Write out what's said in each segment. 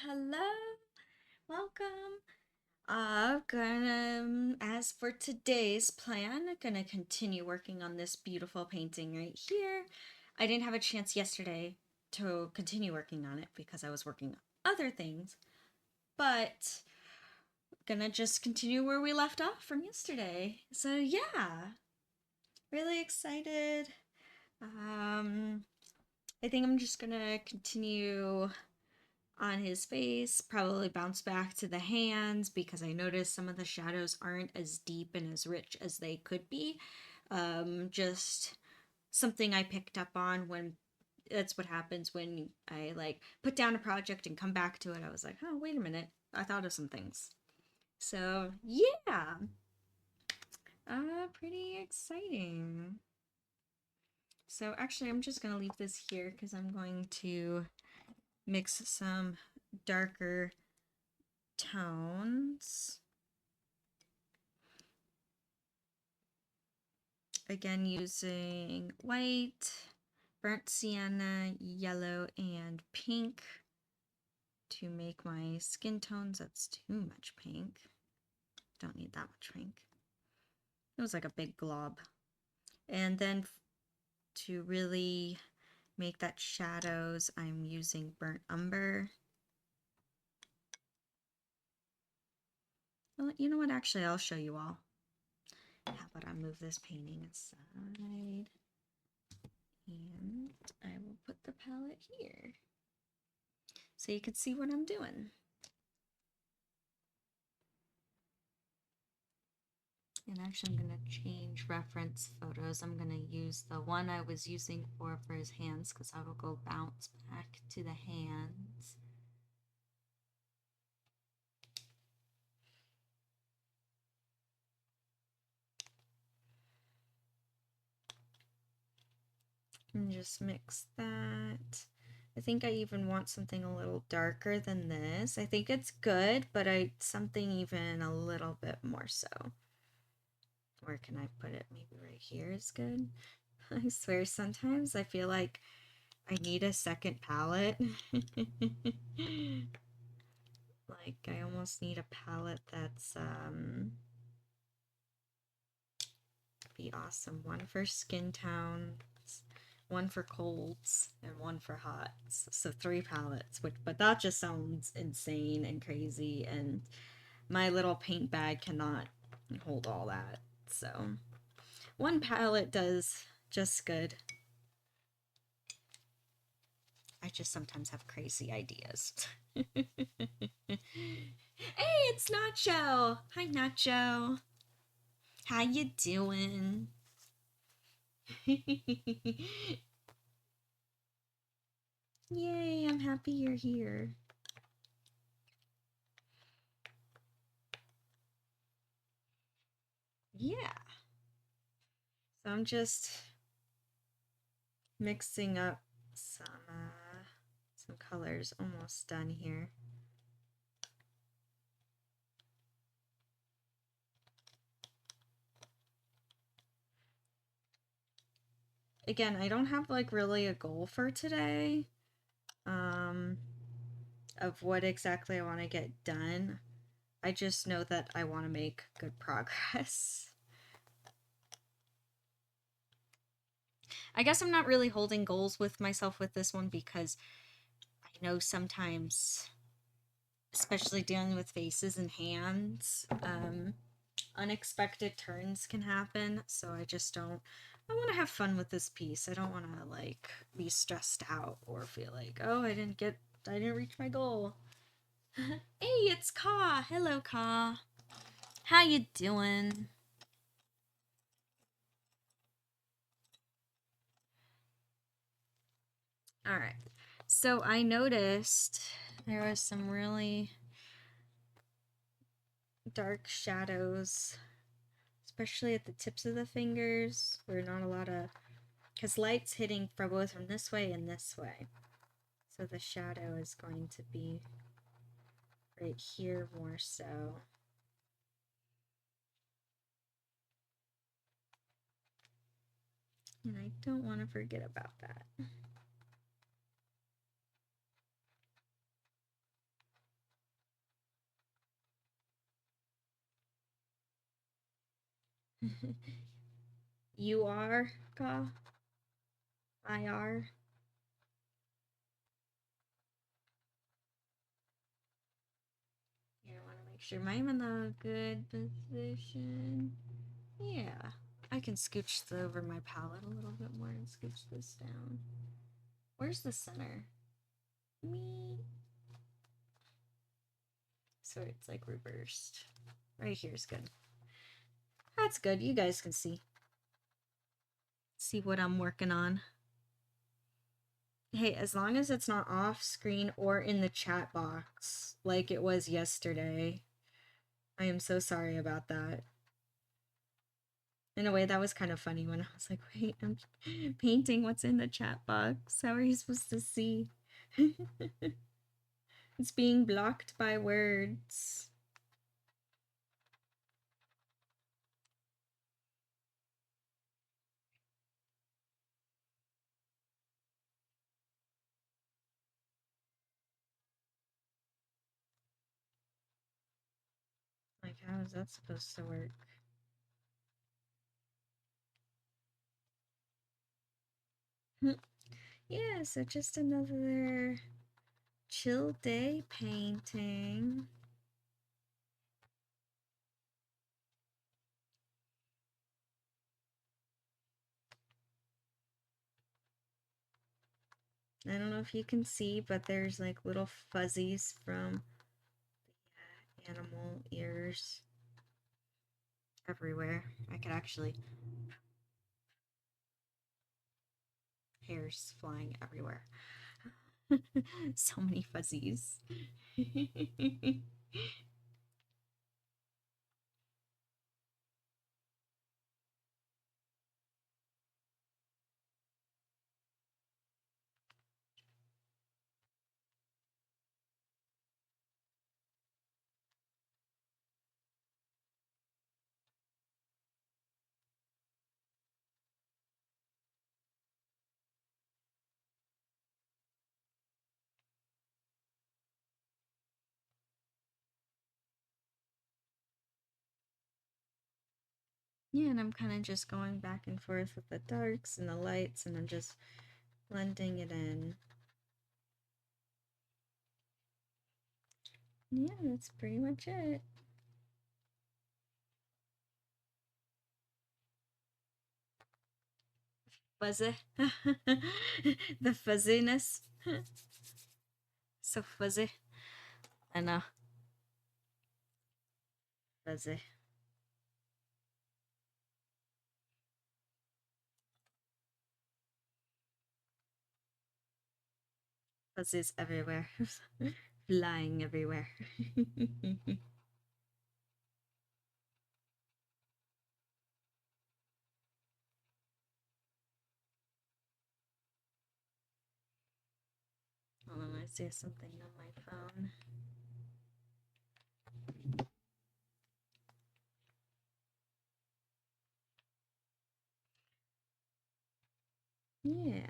hello. Welcome. As for today's plan, I'm gonna continue working on this beautiful painting right here. I didn't have a chance yesterday to continue working on it because I was working on other things, but gonna just continue where we left off from yesterday. So yeah, really excited. I think I'm just gonna continue on his face, probably bounce back to the hands because I noticed some of the shadows aren't as deep and as rich as they could be. Just something I picked up on when that's what happens when I like put down a project and come back to it. I was like, oh, wait a minute. I thought of some things. So, yeah. Pretty exciting. So, actually, I'm just going to leave this here because I'm going to mix some darker tones. Again, using white, burnt sienna, yellow, and pink to make my skin tones. That's too much pink. Don't need that much pink. It was like a big glob. And then to really make that shadows, I'm using burnt umber. Well, you know what? Actually, I'll show you all. How about I move this painting aside? And I will put the palette here so you can see what I'm doing. And actually, I'm going to change reference photos. I'm going to use the one I was using for his hands because I will go bounce back to the hands. And just mix that. I think I even want something a little darker than this. I think it's good, but something even a little bit more so. Where can I put it? Maybe right here is good. I swear sometimes I feel like I need a second palette. Like I almost need a palette that's be awesome. One for skin tones, one for colds, and one for hots. So 3 palettes, but that just sounds insane and crazy, and my little paint bag cannot hold all that. So one palette does just good. I just sometimes have crazy ideas. Hey, it's Nacho! Hi, Nacho. How you doing? Yay, I'm happy you're here. Yeah. So I'm just mixing up some colors, almost done here. Again, I don't have like really a goal for today of what exactly I want to get done. I just know that I want to make good progress. I guess I'm not really holding goals with myself with this one because I know sometimes, especially dealing with faces and hands, unexpected turns can happen. So I want to have fun with this piece. I don't want to like be stressed out or feel like, oh, I didn't reach my goal. Hey, it's Ka. Hello, Ka. How you doing? All right. So I noticed there was some really dark shadows, especially at the tips of the fingers. Where not a lot of, because light's hitting from both from this way and this way. So the shadow is going to be right here more so. And I don't want to forget about that. You are, Ka? I are? Here, I want to make sure I'm in a good position. Yeah. I can scooch over my palette a little bit more and scooch this down. Where's the center? Me. So it's like reversed. Right here is good. That's good. You guys can see. See what I'm working on. Hey, as long as it's not off screen or in the chat box like it was yesterday. I am so sorry about that. In a way, that was kind of funny when I was like, wait, I'm painting what's in the chat box. How are you supposed to see? It's being blocked by words. Like, how is that supposed to work? Yeah, so just another chill day painting. I don't know if you can see, but there's like little fuzzies from the animal ears everywhere. I could actually... Hairs flying everywhere. So many fuzzies. Yeah, and I'm kind of just going back and forth with the darks and the lights, and I'm just blending it in. Yeah, that's pretty much it. Fuzzy. The fuzziness. So fuzzy. I know. Fuzzy. Fuzzies everywhere. Flying everywhere. Hold on, I see something on my phone. Yeah.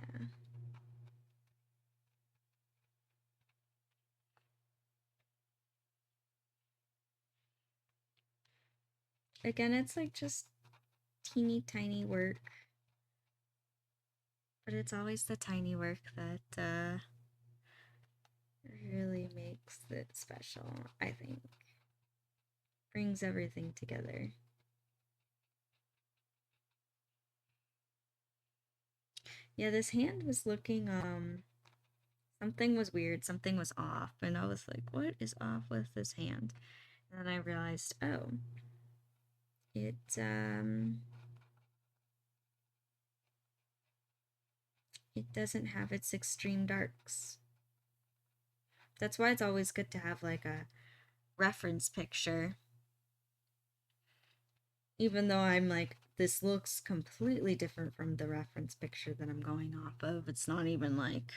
Again, it's like just teeny tiny work. But it's always the tiny work that really makes it special, I think. Brings everything together. Yeah, this hand was looking, something was weird, something was off, and I was like, what is off with this hand? And then I realized, oh, it doesn't have its extreme darks. That's why it's always good to have like a reference picture. Even though I'm like, this looks completely different from the reference picture that I'm going off of. It's not even like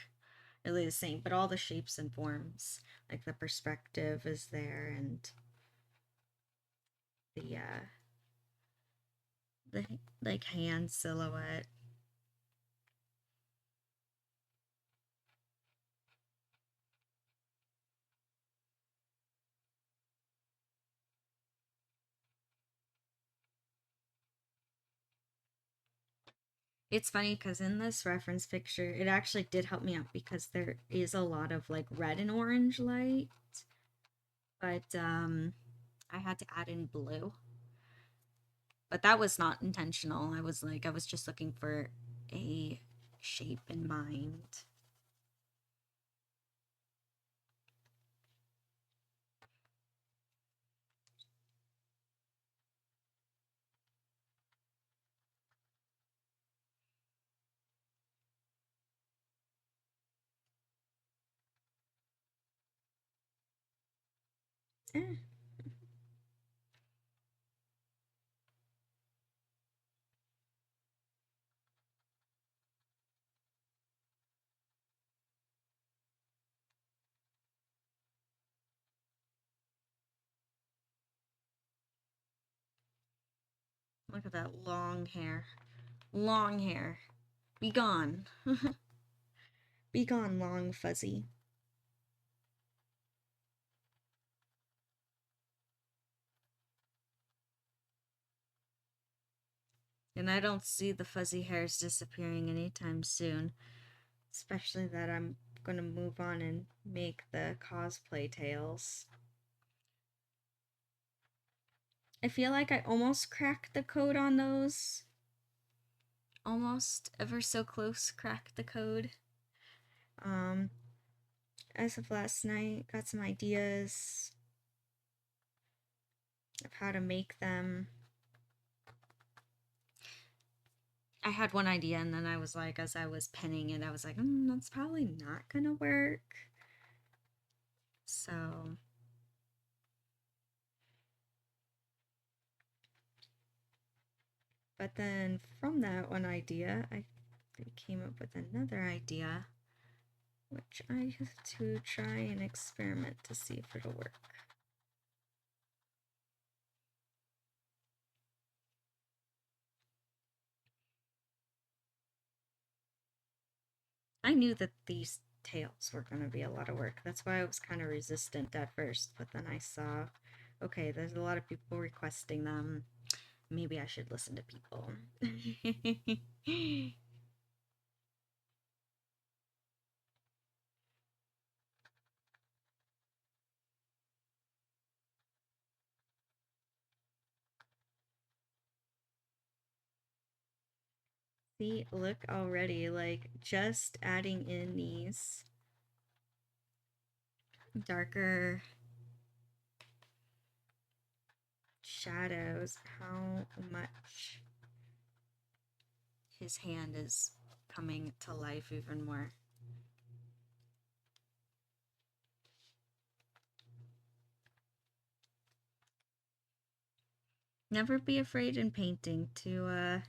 really the same, but all the shapes and forms, like the perspective is there, and the like hand silhouette. It's funny because in this reference picture, it actually did help me out because there is a lot of like red and orange light, but I had to add in blue. But that was not intentional. I was just looking for a shape in mind. Eh. Look at that long hair. Long hair. Be gone. Be gone, long fuzzy. And I don't see the fuzzy hairs disappearing anytime soon. Especially that I'm gonna move on and make the cosplay tails. I feel like I almost cracked the code on those. Almost ever so close cracked the code. As of last night, got some ideas of how to make them. I had one idea and then I was like, as I was penning it, I was like, that's probably not gonna work. So but then from that one idea, I came up with another idea, which I have to try and experiment to see if it'll work. I knew that these tails were going to be a lot of work. That's why I was kind of resistant at first, but then I saw, okay, there's a lot of people requesting them. Maybe I should listen to people. See, look already, like, just adding in these darker shadows, how much his hand is coming to life even more. Never be afraid in painting to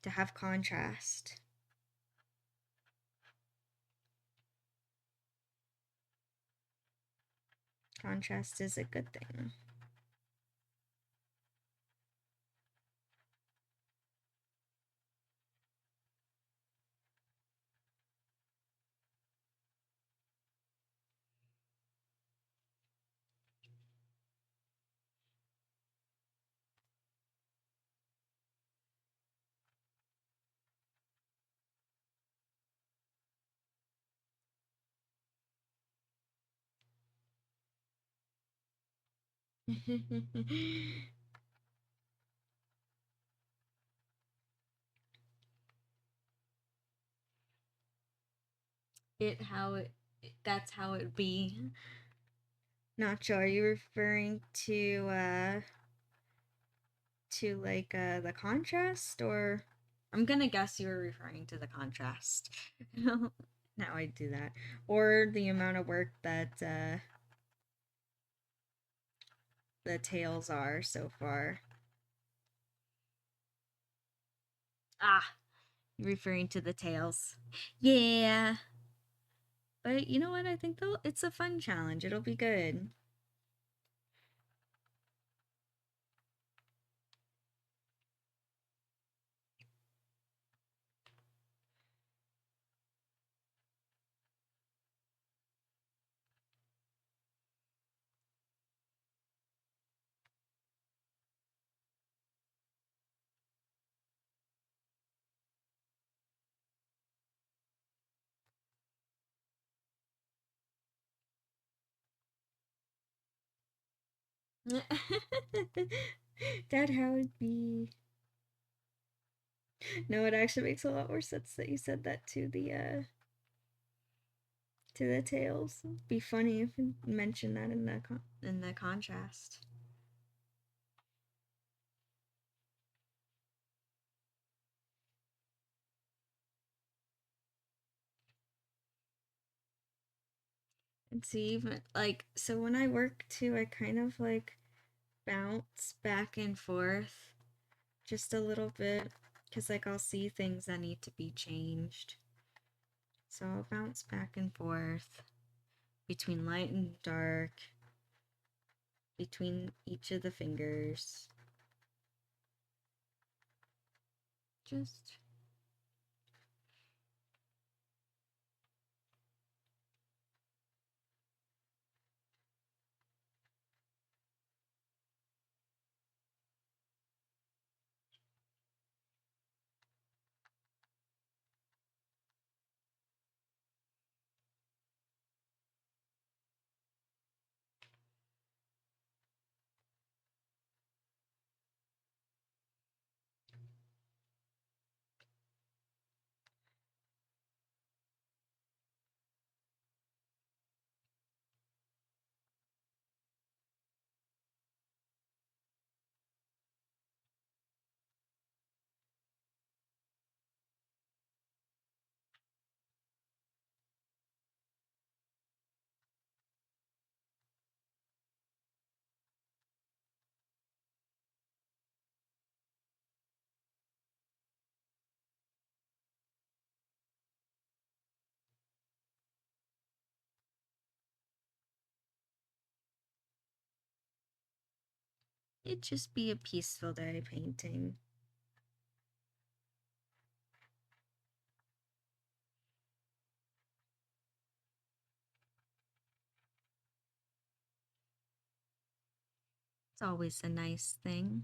have contrast. Contrast is a good thing. it how it that's how it be. Nacho, are you referring to like the contrast, or I'm gonna guess you're referring to the contrast. Now I do that. Or the amount of work that the tails are so far. Ah, you're referring to the tails. Yeah. But you know what? I think though it's a fun challenge. It'll be good. Dad, how would be? No, it actually makes a lot more sense that you said that to the tails. It'd be funny if you mentioned that in the contrast. And see, even like, so when I work too, I kind of like bounce back and forth just a little bit because like I'll see things that need to be changed. So I'll bounce back and forth between light and dark, between each of the fingers. Just it'd just be a peaceful day painting. It's always a nice thing.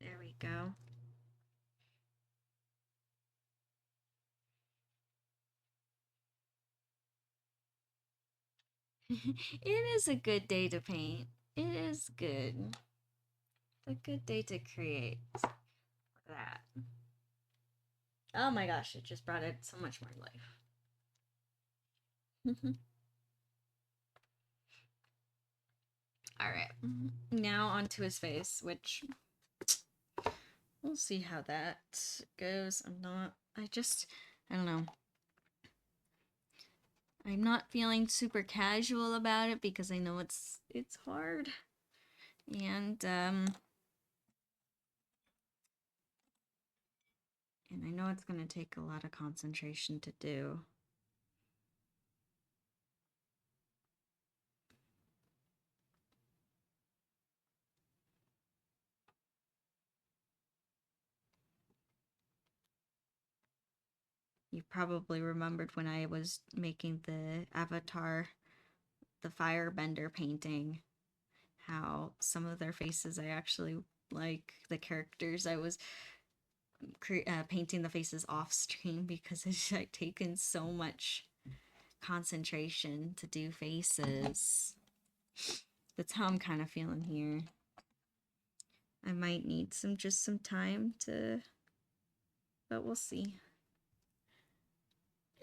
There we go. It is a good day to paint. It is good. A good day to create. Look at that. Oh my gosh, it just brought it so much more life. Alright, now onto his face, which we'll see how that goes. I don't know. I'm not feeling super casual about it because I know it's hard. And I know it's going to take a lot of concentration to do. You probably remembered when I was making the avatar, the firebender painting, how some of their faces I actually like the characters. I was painting the faces off stream because it's like taken so much concentration to do faces. That's how I'm kind of feeling here. I might need some time to, but we'll see.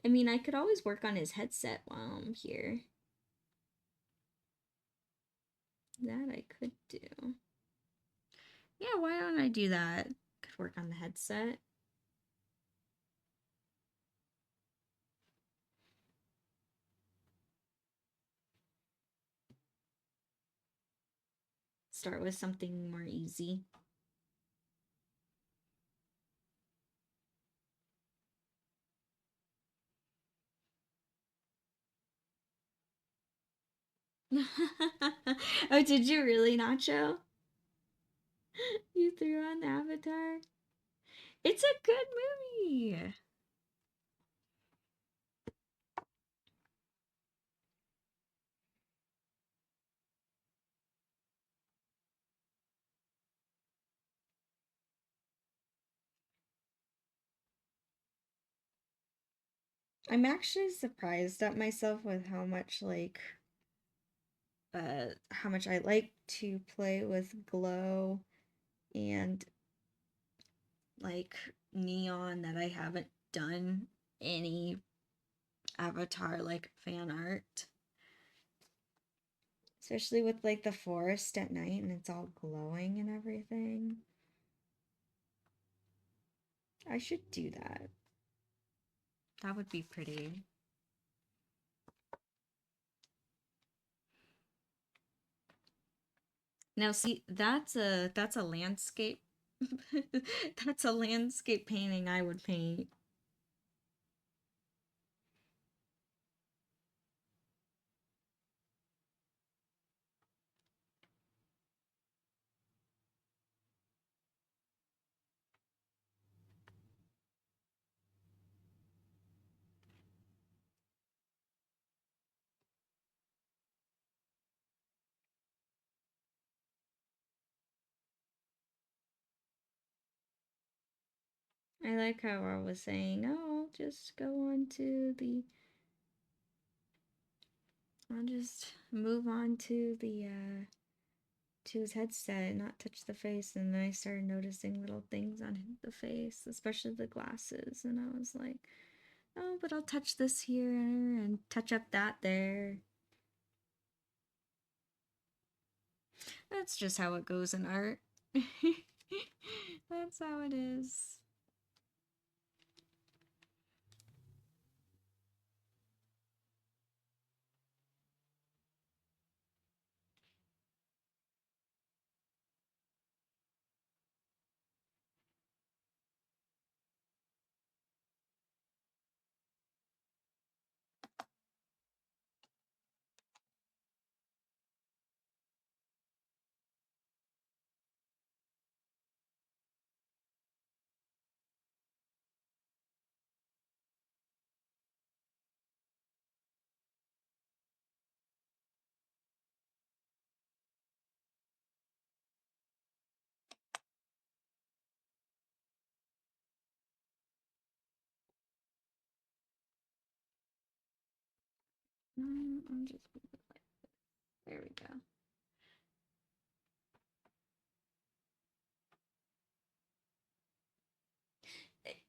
I mean, I could always work on his headset while I'm here. That I could do. Yeah, why don't I do that? Could work on the headset. Start with something more easy. Oh, did you really, Nacho? You threw on Avatar? It's a good movie. I'm actually surprised at myself with how much how much I like to play with glow and like neon, that I haven't done any Avatar like fan art. Especially with like the forest at night and it's all glowing and everything. I should do that. That would be pretty. Now see, that's a landscape. That's a landscape painting I would paint. I like how I was saying, oh, I'll just move on to to his headset, not touch the face. And then I started noticing little things on the face, especially the glasses. And I was like, oh, but I'll touch this here and touch up that there. That's just how it goes in art. That's how it is. I'm just, there we go.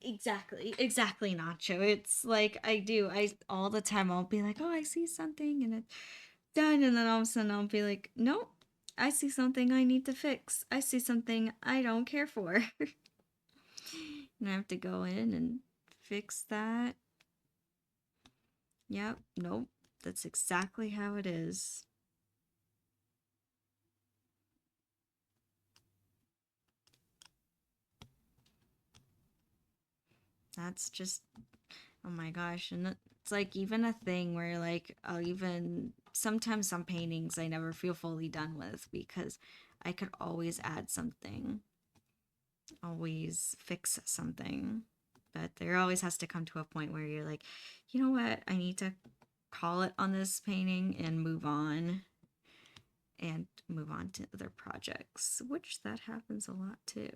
Exactly, Nacho. It's like I all the time I'll be like, oh, I see something and it's done, and then all of a sudden I'll be like, nope, I see something I need to fix. I see something I don't care for. And I have to go in and fix that. Yep, nope, that's exactly how it is. That's just, oh my gosh. And it's like even a thing where like I'll even sometimes some paintings I never feel fully done with because I could always add something, always fix something. But there always has to come to a point where you're like, you know what, I need to call it on this painting and move on to other projects, which that happens a lot too.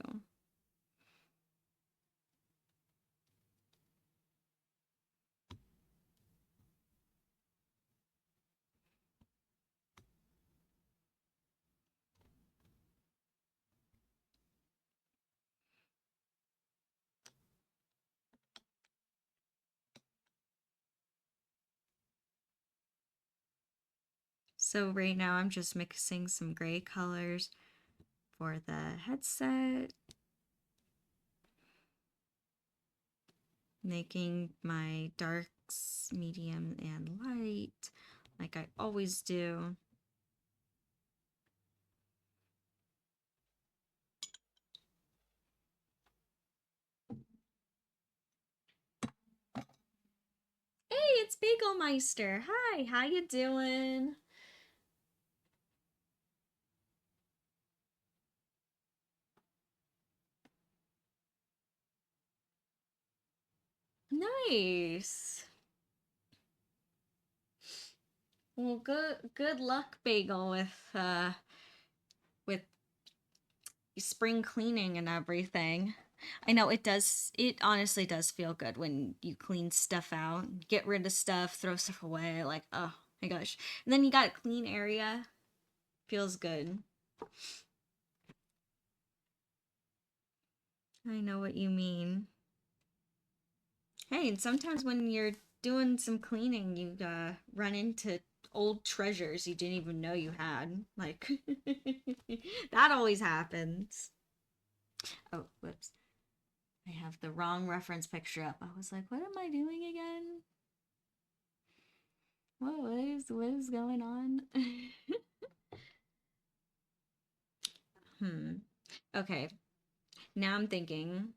So right now I'm just mixing some gray colors for the headset, making my darks medium and light like I always do. Hey, it's Bagelmeister. Hi, how you doing? Nice. Well, good luck, Bagel, with spring cleaning and everything. I know it honestly does feel good when you clean stuff out, get rid of stuff, throw stuff away, like, oh my gosh. And then you got a clean area. Feels good. I know what you mean. Hey, and sometimes when you're doing some cleaning, you run into old treasures you didn't even know you had. Like, that always happens. Oh, whoops. I have the wrong reference picture up. I was like, what am I doing again? What is going on? Okay. Now I'm thinking.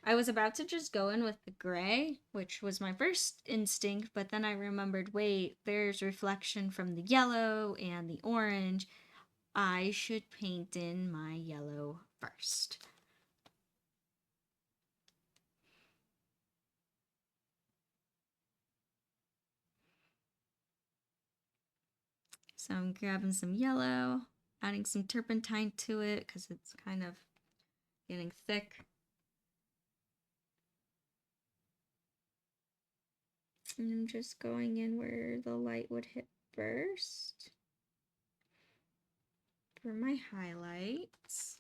I was about to just go in with the gray, which was my first instinct, but then I remembered, wait, there's reflection from the yellow and the orange. I should paint in my yellow first. So I'm grabbing some yellow, adding some turpentine to it because it's kind of getting thick. And I'm just going in where the light would hit first for my highlights.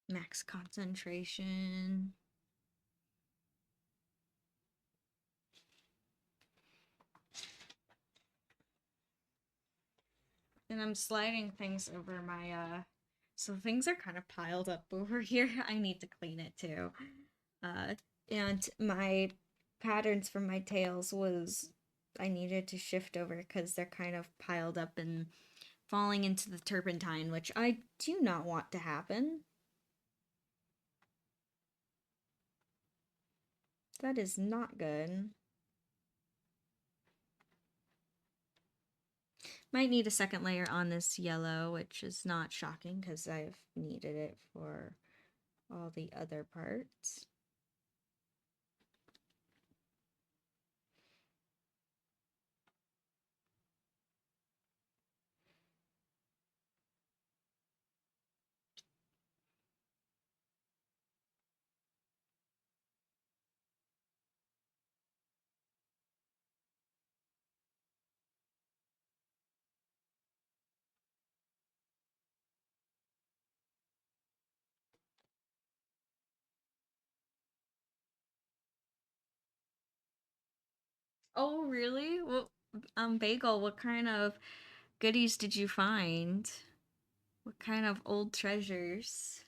Max concentration. And I'm sliding things over my so things are kind of piled up over here. I need to clean it too. And my patterns from my tails was I needed to shift over because they're kind of piled up and falling into the turpentine, which I do not want to happen. That is not good. Might need a second layer on this yellow, which is not shocking because I've needed it for all the other parts. Oh, really? Well, Bagel, what kind of goodies did you find? What kind of old treasures?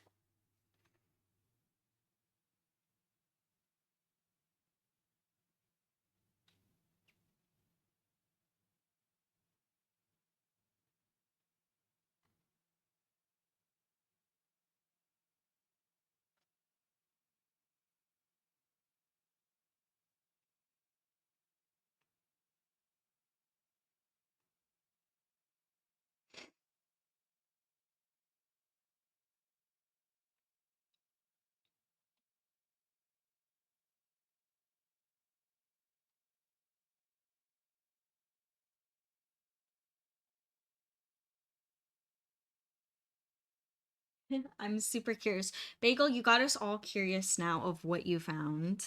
I'm super curious. Bagel, you got us all curious now of what you found.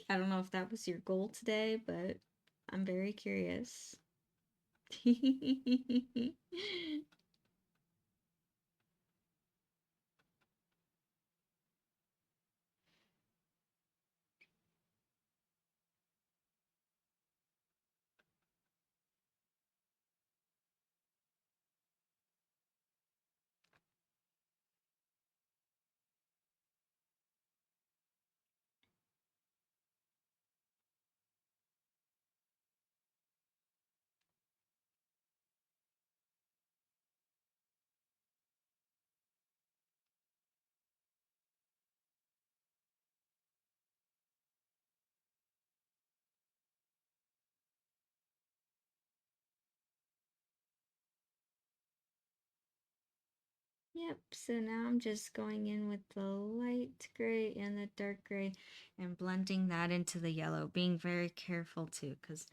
I don't know if that was your goal today, but I'm very curious. Yep, so now I'm just going in with the light gray and the dark gray and blending that into the yellow, being very careful too, because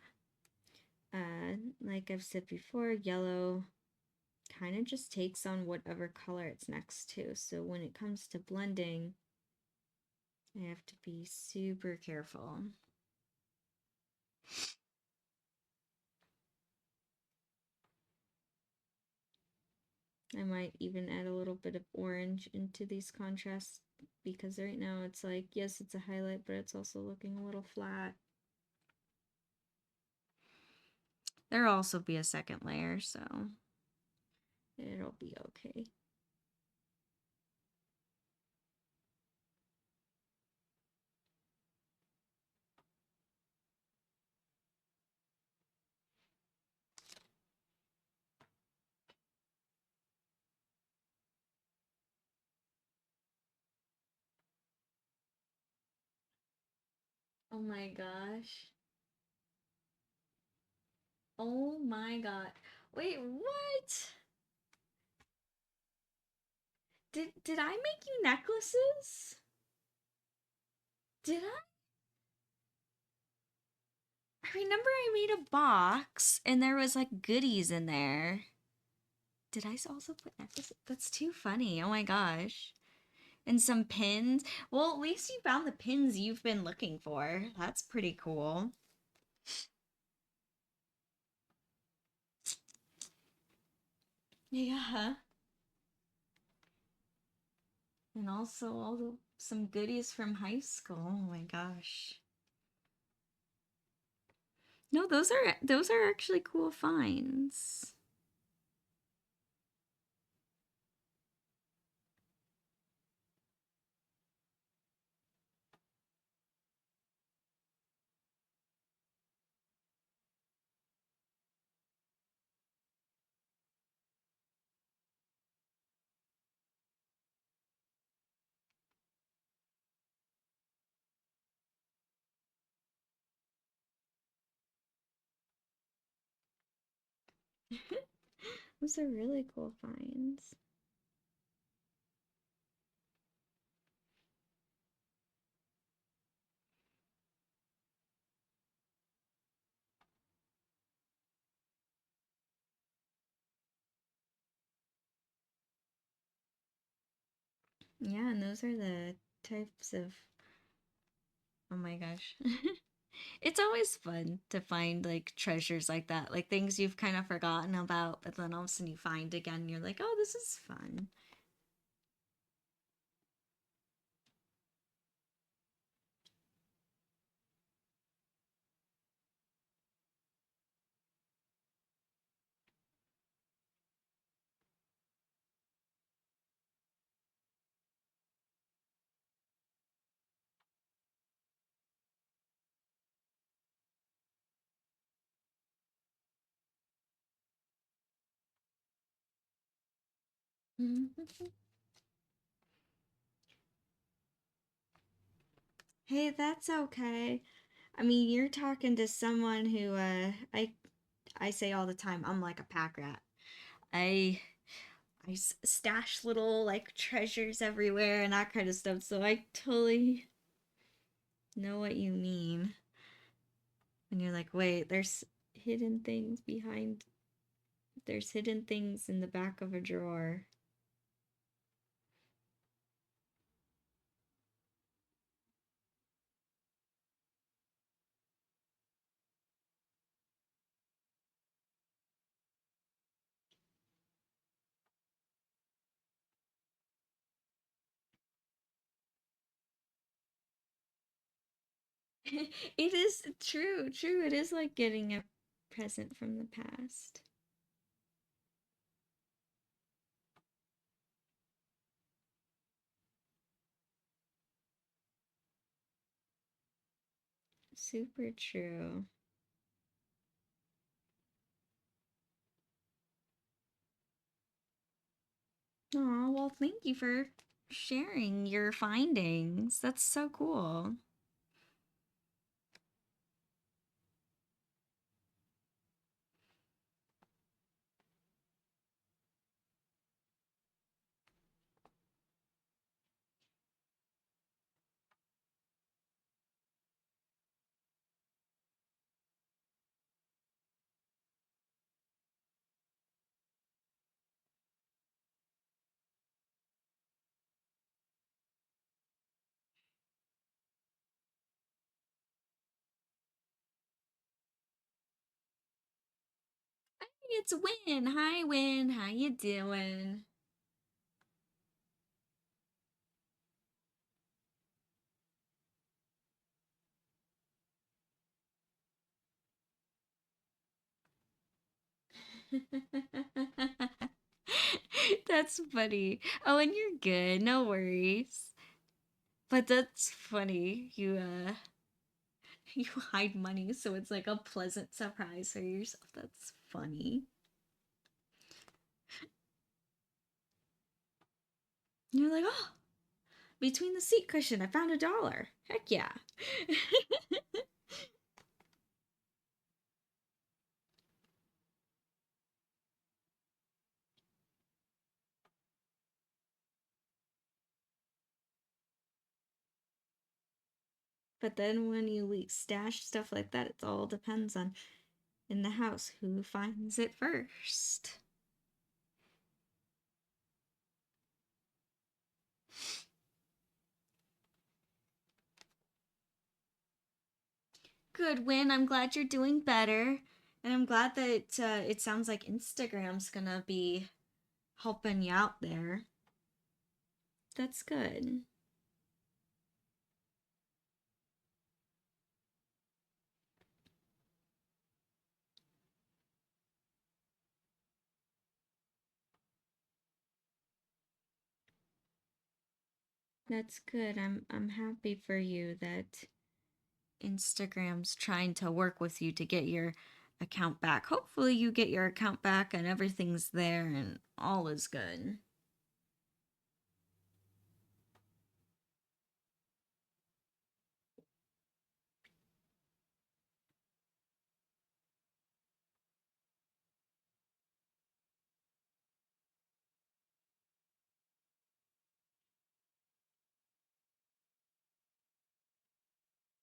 like I've said before, yellow kind of just takes on whatever color it's next to. So when it comes to blending, I have to be super careful. I might even add a little bit of orange into these contrasts because right now it's like, yes, it's a highlight, but it's also looking a little flat. There'll also be a second layer, so it'll be okay. Oh my gosh. Oh my god. Wait, what? Did I make you necklaces? Did I? I remember I made a box and there was like goodies in there. Did I also put necklaces? That's too funny. Oh my gosh. And some pins. Well, at least you found the pins you've been looking for. That's pretty cool. Yeah. And also some goodies from high school. Oh my gosh. No, those are actually cool finds. Those are really cool finds. Yeah, and those are the types of. Oh my gosh. It's always fun to find like treasures like that, like things you've kind of forgotten about, but then all of a sudden you find again, and you're like, oh, this is fun. Hey, that's okay. I mean, you're talking to someone who I say all the time, I'm like a pack rat. I stash little like treasures everywhere and that kind of stuff, so I totally know what you mean. And you're like, wait, hidden things behind there's hidden things in the back of a drawer. It is true. It is like getting a present from the past. Super true. Aw, well, thank you for sharing your findings. That's so cool. it's Win. Hi, Win. How you doing? That's funny. Oh, and you're good. No worries. But that's funny. You hide money so it's like a pleasant surprise for yourself. That's funny. You're like, "Oh, between the seat cushion, I found $1. Heck yeah." But then when you stash stuff like that, it all depends on in the house who finds it first. Good, Win. I'm glad you're doing better. And I'm glad that it sounds like Instagram's gonna be helping you out there. That's good. That's good. I'm happy for you that Instagram's trying to work with you to get your account back. Hopefully you get your account back and everything's there and all is good.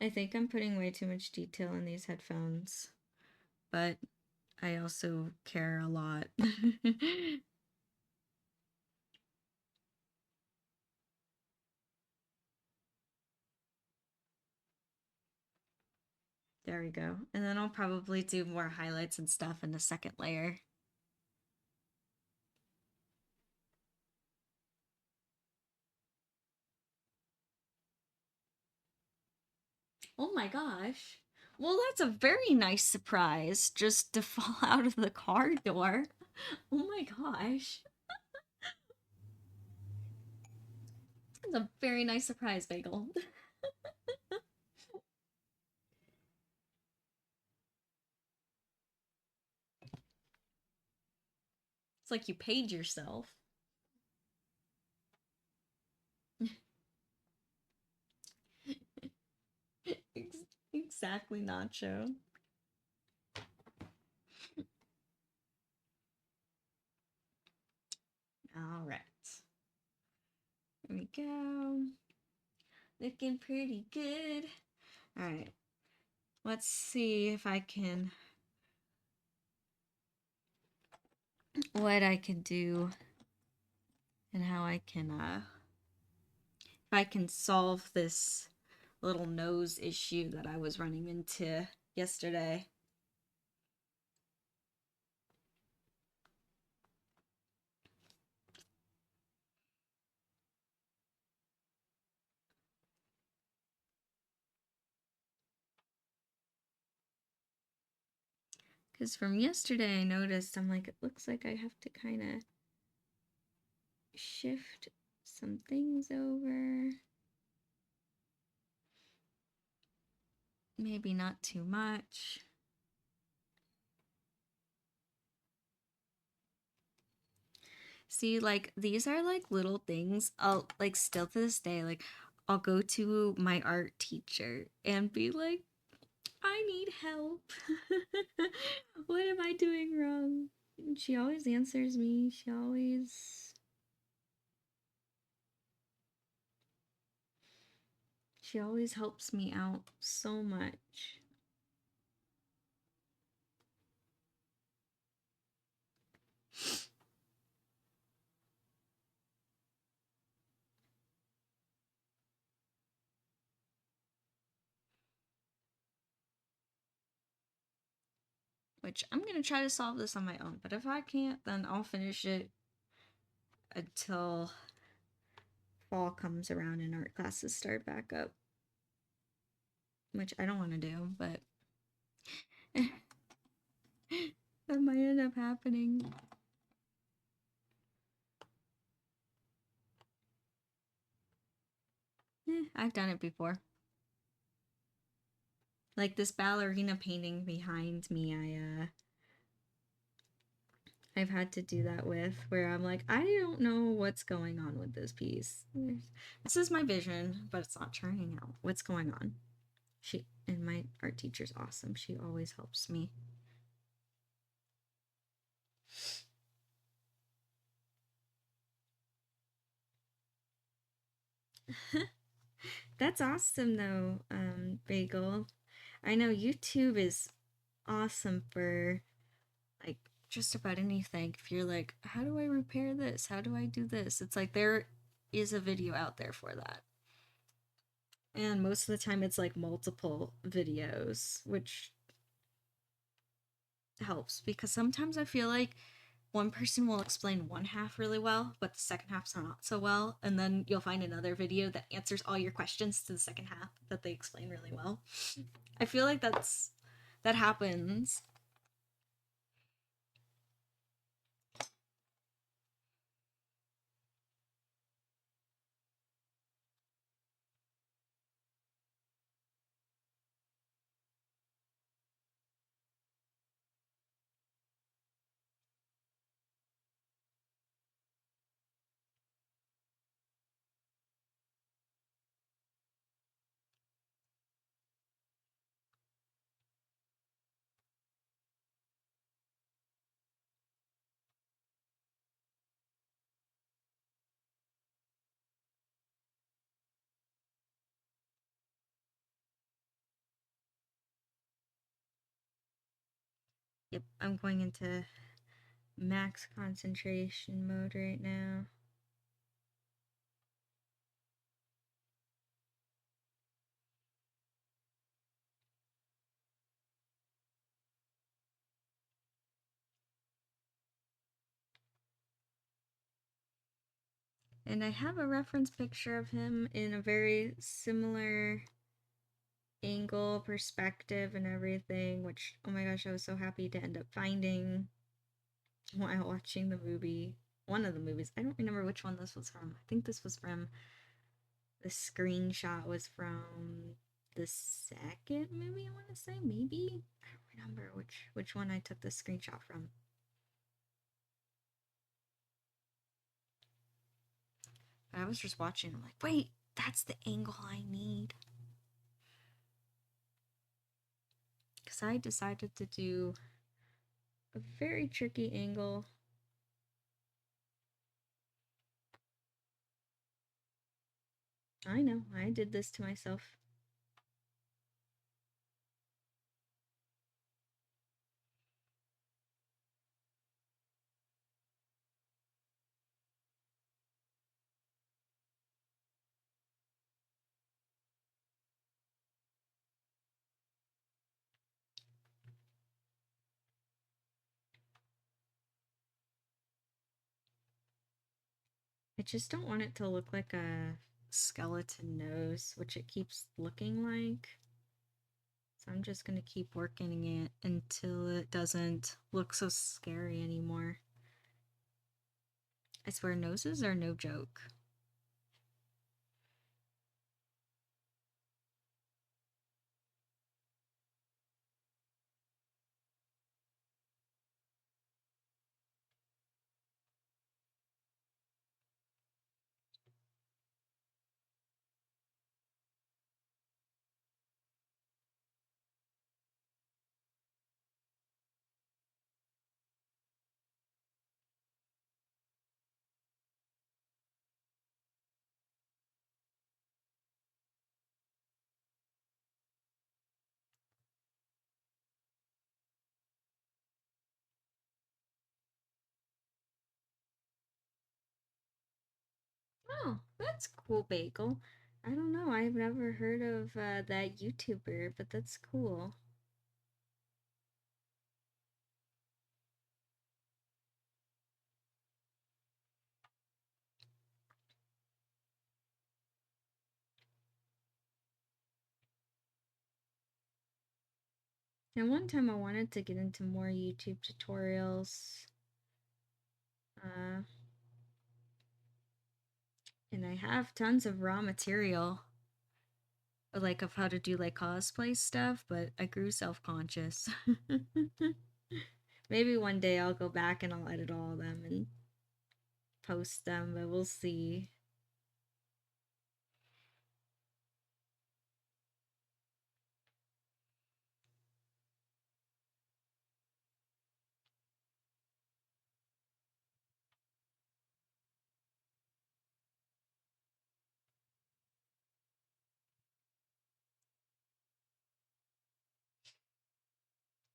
I think I'm putting way too much detail in these headphones, but I also care a lot. There we go. And then I'll probably do more highlights and stuff in the second layer. Oh my gosh. Well, that's a very nice surprise just to fall out of the car door. Oh my gosh. That's a very nice surprise, Bagel. It's like you paid yourself. Exactly, Nacho. All right. There we go. Looking pretty good. All right. Let's see if I can. What I can do and how I can, if I can solve this little nose issue that I was running into yesterday. Because from yesterday, I noticed I'm like, it looks like I have to kind of shift some things over. Maybe not too much. See, like, these are like little things. I'll, like, still to this day, like, I'll go to my art teacher and be like, I need help. What am I doing wrong? And she always answers me. She always helps me out so much. which I'm gonna try to solve this on my own, but if I can't, then I'll finish it until fall comes around and art classes start back up, which I don't want to do, but that might end up happening. I've done it before. Like this ballerina painting behind me, I've had to do that with, where I'm like, I don't know what's going on with this piece. This is my vision, but it's not turning out. What's going on? And my art teacher's awesome. She always helps me. That's awesome though, Bagel. I know YouTube is awesome for like just about anything. If you're like, how do I repair this? How do I do this? It's like there is a video out there for that. And most of the time it's like multiple videos, which helps because sometimes I feel like one person will explain one half really well, but the second half's not so well. And then you'll find another video that answers all your questions to the second half that they explain really well. I feel like that happens. Yep, I'm going into max concentration mode right now. And I have a reference picture of him in a very similar angle, perspective, and everything, which, oh my gosh, I was so happy to end up finding while watching the movie. One of the movies. I don't remember which one this was from. I think this was from, the screenshot was from the second movie, I want to say, maybe? I don't remember which one I took the screenshot from. But I was just watching, I'm like, wait, that's the angle I need. Because I decided to do a very tricky angle. I know, I did this to myself. I just don't want it to look like a skeleton nose, which it keeps looking like. So I'm just going to keep working it until it doesn't look so scary anymore. I swear, noses are no joke. Oh, that's cool, Bagel. I don't know, I've never heard of that YouTuber, but that's cool. And one time I wanted to get into more YouTube tutorials. And I have tons of raw material, like of how to do like cosplay stuff, but I grew self-conscious. Maybe one day I'll go back and I'll edit all of them and post them, but we'll see.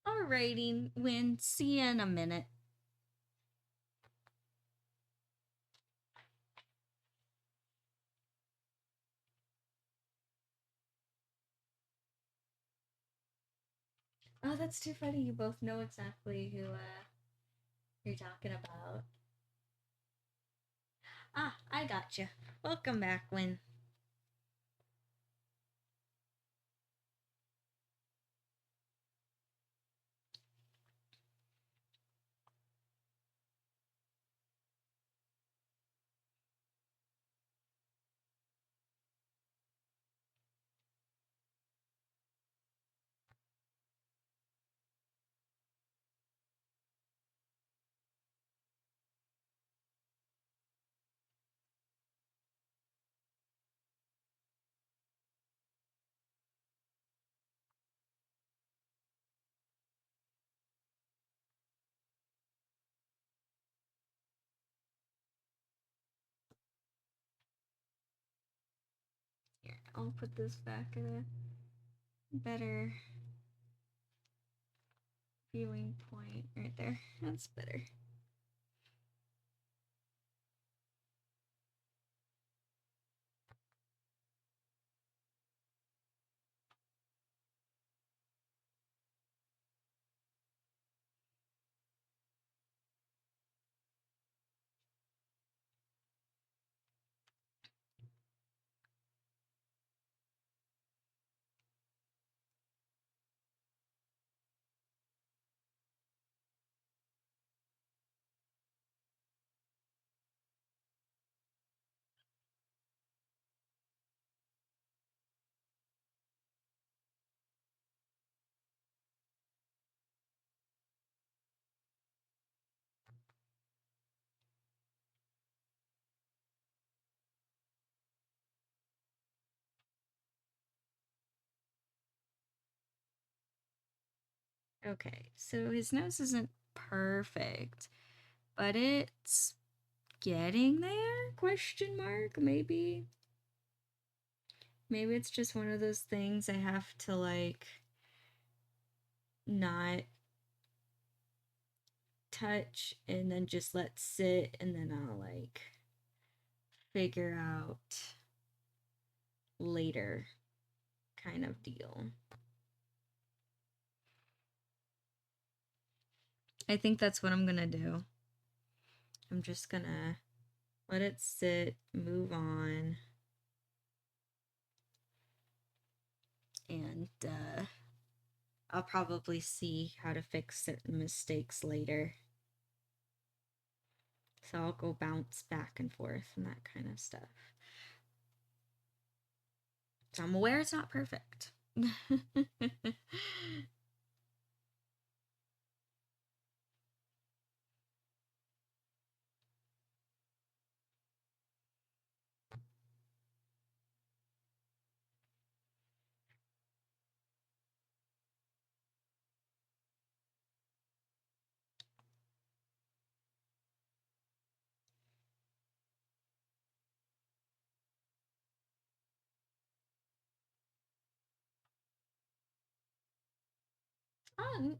Alrighty, Win, see you in a minute. Oh, that's too funny. You both know exactly who you're talking about. Ah, I gotcha. Welcome back, Win. Here, I'll put this back at a better viewing point right there. That's better. Okay, so his nose isn't perfect, but it's getting there? Question mark, maybe? Maybe it's just one of those things I have to like not touch and then just let sit, and then I'll like figure out later kind of deal. I think that's what I'm gonna do. I'm just gonna let it sit, move on, and I'll probably see how to fix certain mistakes later. So I'll go bounce back and forth and that kind of stuff. So I'm aware it's not perfect. Oh,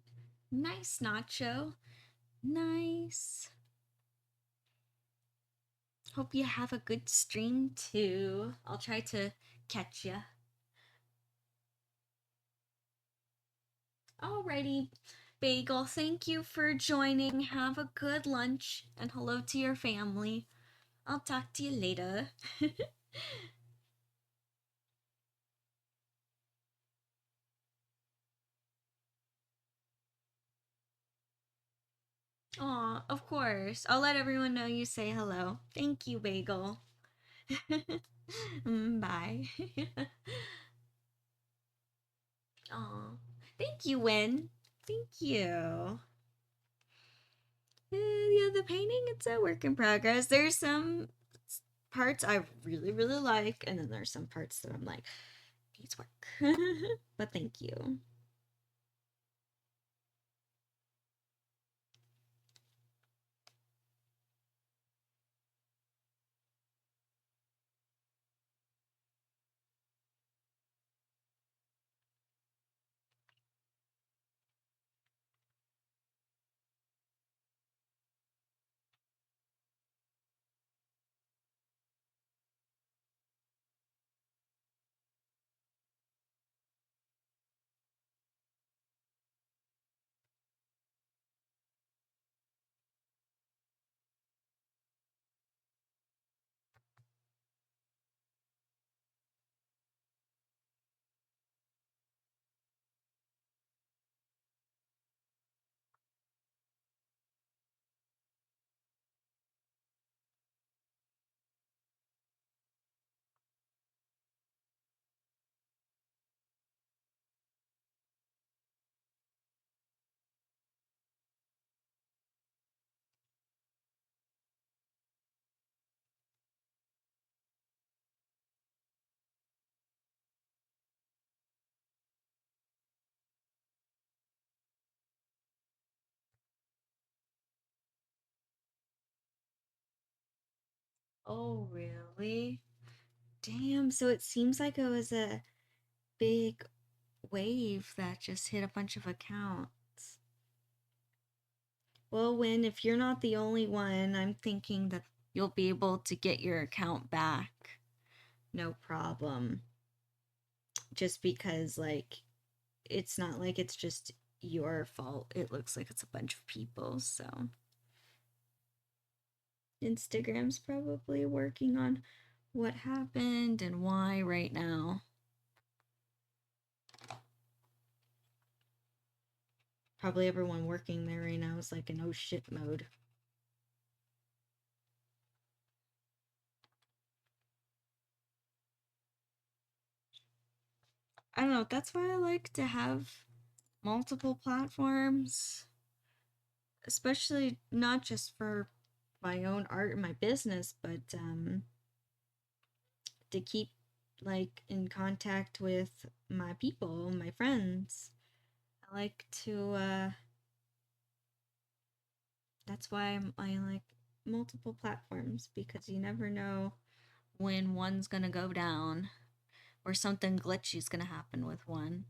nice, Nacho. Nice. Hope you have a good stream too. I'll try to catch ya. Alrighty, Bagel, thank you for joining. Have a good lunch and hello to your family. I'll talk to you later. Aw, of course. I'll let everyone know you say hello. Thank you, Bagel. Bye. Aw. Thank you, Win. Thank you. Yeah, the painting, it's a work in progress. There's some parts I really, really like, and then there's some parts that I'm like, needs work. But thank you. Oh, really? Damn, so it seems like it was a big wave that just hit a bunch of accounts. Well, Win, if you're not the only one, I'm thinking that you'll be able to get your account back. No problem. Just because, like, it's not like it's just your fault. It looks like it's a bunch of people, so. Instagram's probably working on what happened and why right now. Probably everyone working there right now is like in oh shit mode. I don't know, that's why I like to have multiple platforms, especially not just for my own art and my business, but to keep like in contact with my people, my friends. I like to that's why I like multiple platforms, because you never know when one's gonna go down or something glitchy's gonna happen with one.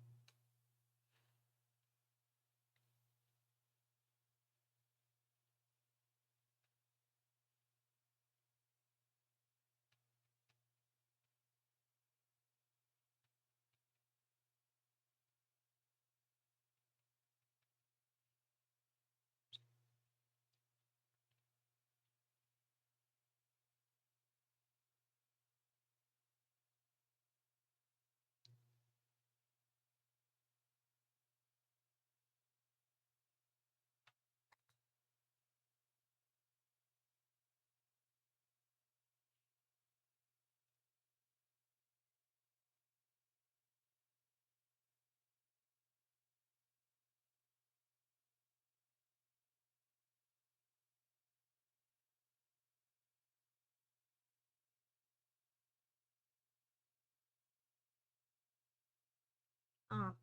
Oh,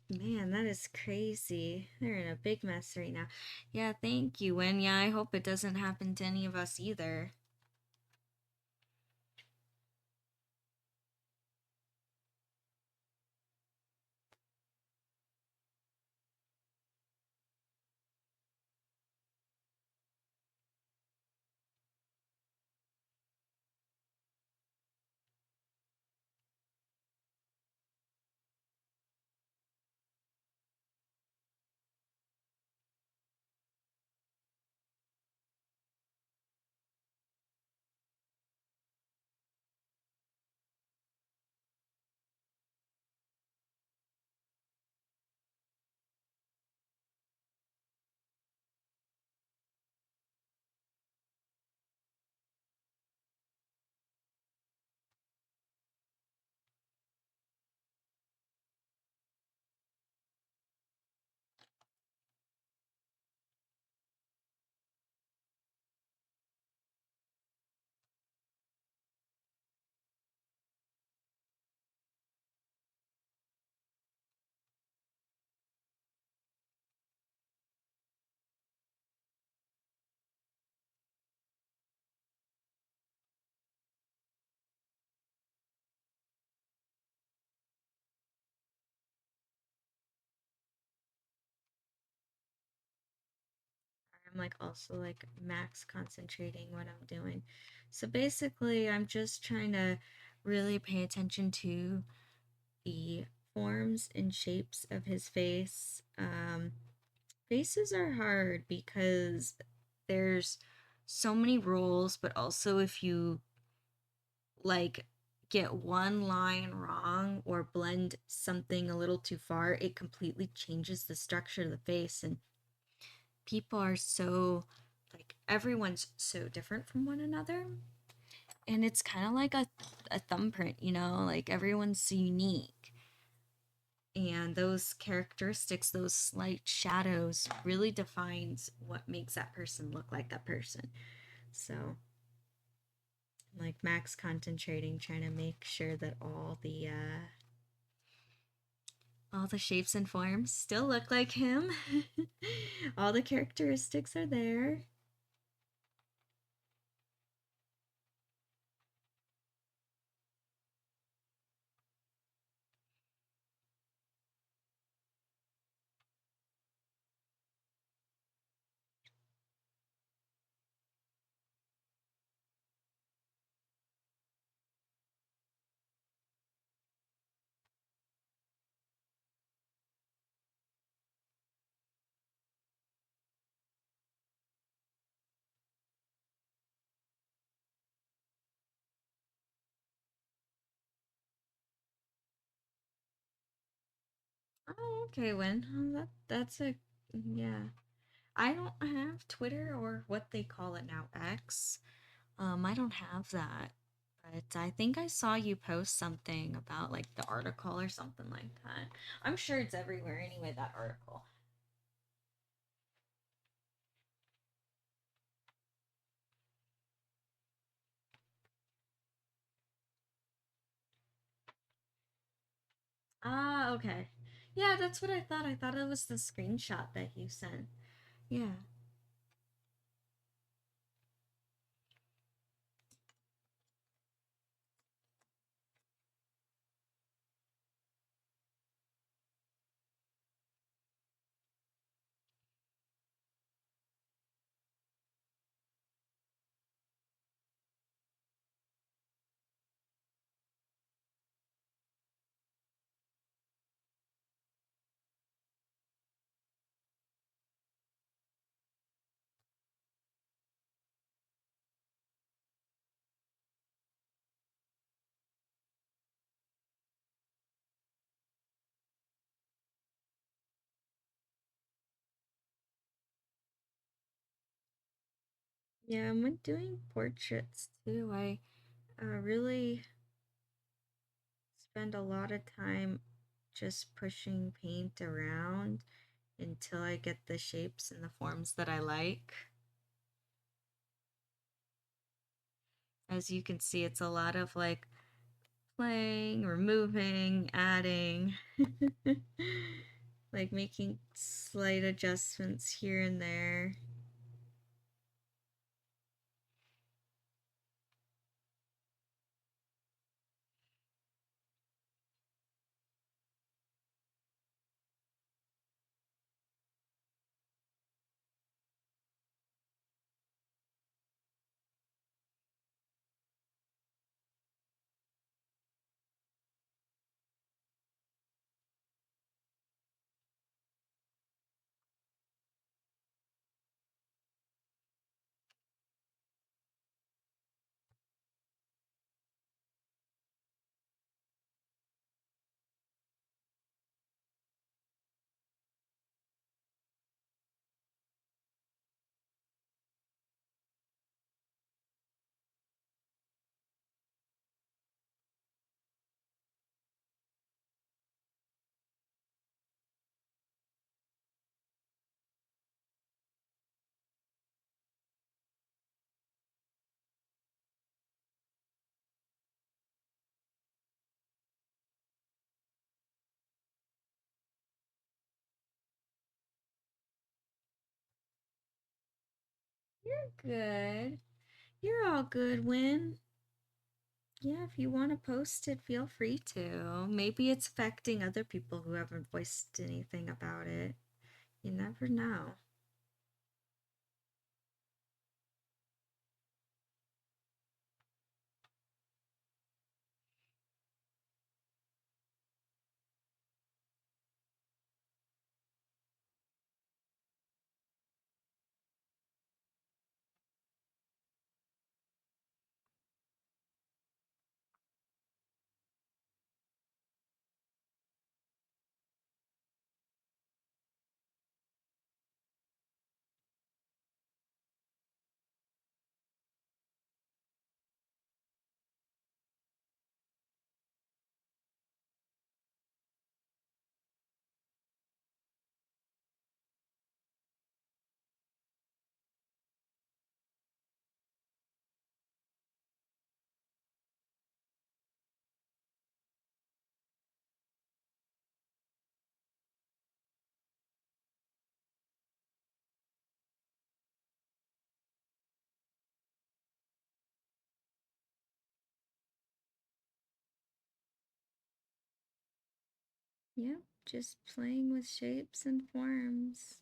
man, that is crazy. They're in a big mess right now. Yeah, thank you, Wen. Yeah, I hope it doesn't happen to any of us either. I'm like also like max concentrating what I'm doing. So basically, I'm just trying to really pay attention to the forms and shapes of his face. Faces are hard because there's so many rules, but also if you like get one line wrong or blend something a little too far, it completely changes the structure of the face. And people are so like everyone's so different from one another. And it's kind of like a thumbprint, you know, like everyone's unique. And those characteristics, those slight shadows really defines what makes that person look like that person. So like max concentrating, trying to make sure that all the shapes and forms still look like him. All the characteristics are there. Oh, okay, Win. That's a yeah. I don't have Twitter or what they call it now, X. I don't have that. But I think I saw you post something about like the article or something like that. I'm sure it's everywhere anyway, that article. Ah, okay. Yeah, that's what I thought. I thought it was the screenshot that you sent. Yeah. Yeah, I'm doing portraits too. I really spend a lot of time just pushing paint around until I get the shapes and the forms that I like. As you can see, it's a lot of like playing, removing, adding, like making slight adjustments here and there. You're good. You're all good, Win. Yeah, if you want to post it, feel free to. Maybe it's affecting other people who haven't voiced anything about it. You never know. Yep, just playing with shapes and forms.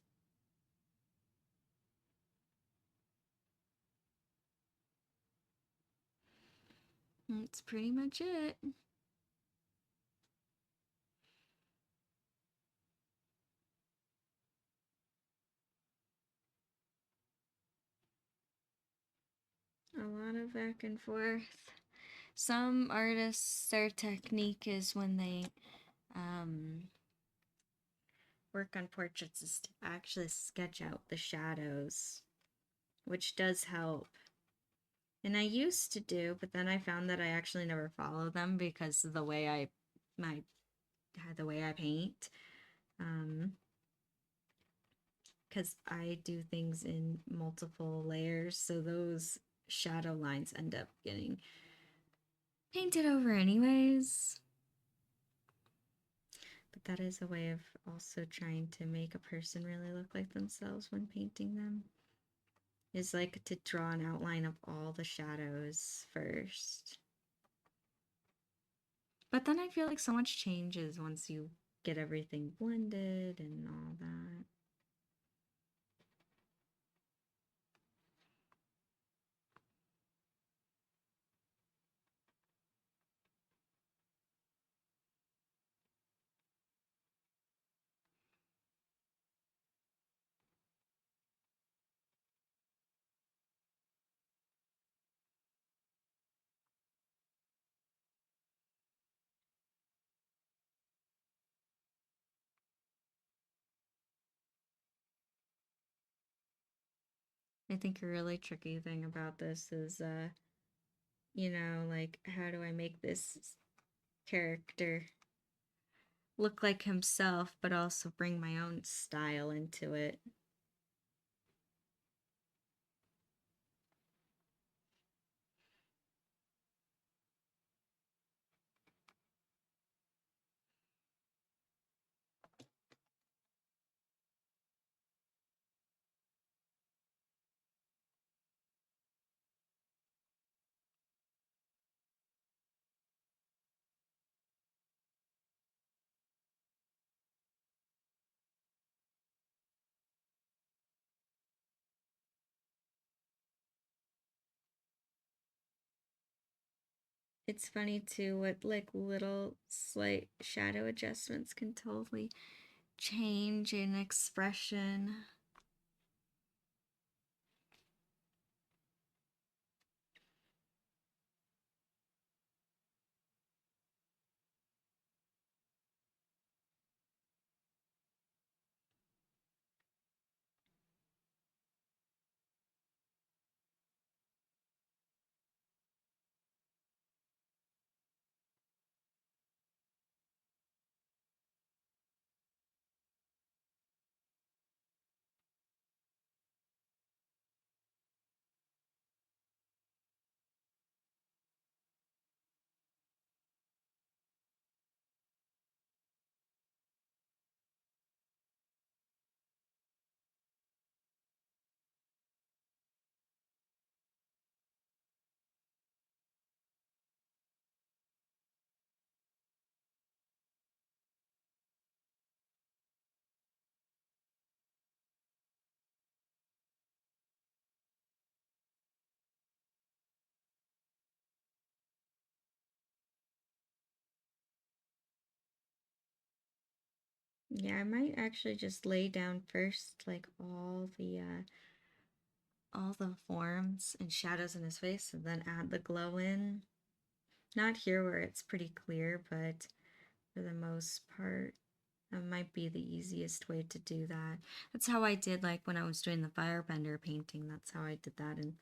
That's pretty much it. A lot of back and forth. Some artists, their technique is when they work on portraits is to actually sketch out the shadows, which does help. And I used to do, but then I found that I actually never follow them because of the way I paint. Because I do things in multiple layers, so those shadow lines end up getting painted over anyways. But that is a way of also trying to make a person really look like themselves when painting them. Is like to draw an outline of all the shadows first. But then I feel like so much changes once you get everything blended and all that. I think a really tricky thing about this is, like, how do I make this character look like himself, but also bring my own style into it? It's funny too what like little slight shadow adjustments can totally change an expression. Yeah, I might actually just lay down first like all the forms and shadows in his face and then add the glow in. Not here where it's pretty clear, but for the most part, that might be the easiest way to do that. That's how I did like when I was doing the firebender painting. That's how I did that, and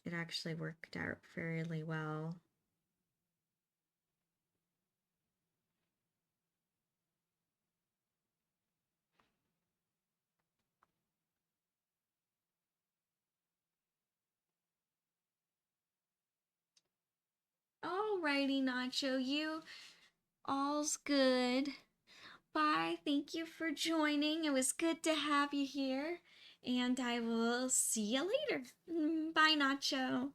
it actually worked out fairly well. Alrighty, Nacho, you all's good. Bye. Thank you for joining. It was good to have you here. And I will see you later. Bye, Nacho.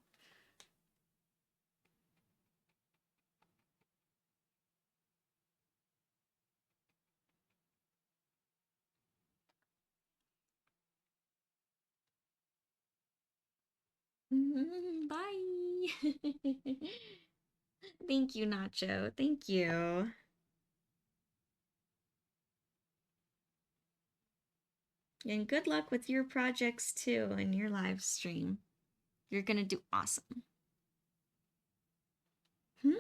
Bye. Thank you, Nacho. Thank you. And good luck with your projects too and your live stream. You're gonna do awesome. Hmm?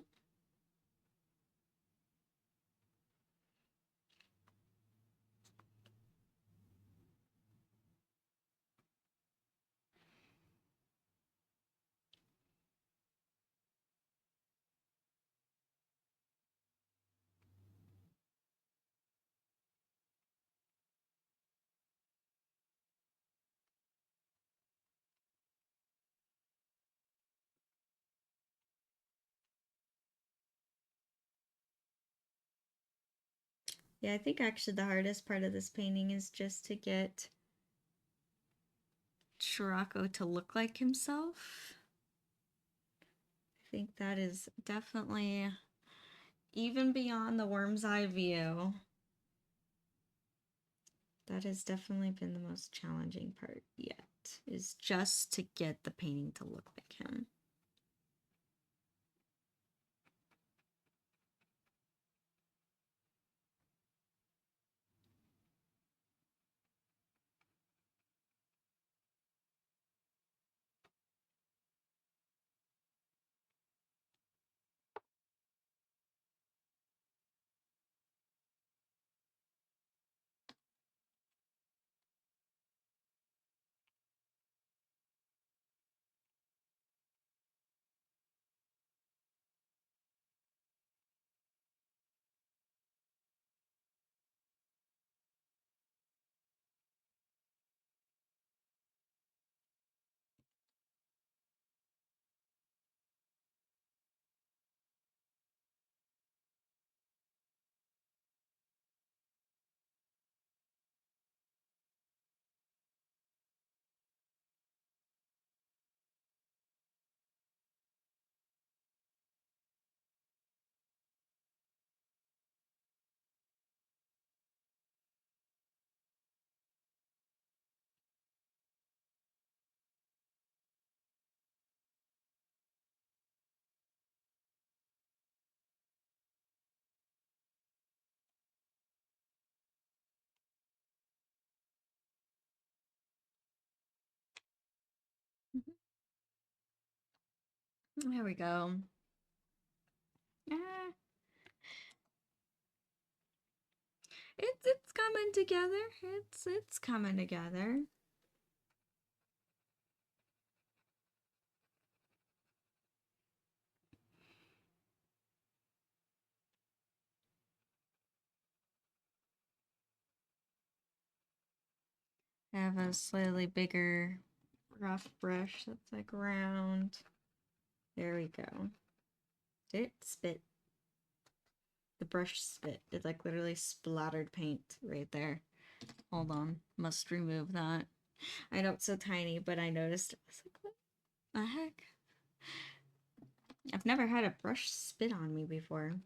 Yeah, I think actually the hardest part of this painting is just to get Shirako to look like himself. I think that is definitely even beyond the worm's eye view. That has definitely been the most challenging part yet, is just to get the painting to look like him. There we go. Ah, it's coming together. It's coming together. I have a slightly bigger rough brush that's like round. There we go. Did it spit? The brush spit. It like literally splattered paint right there. Hold on. Must remove that. I know it's so tiny, but I noticed. I was like, what the heck? I've never had a brush spit on me before.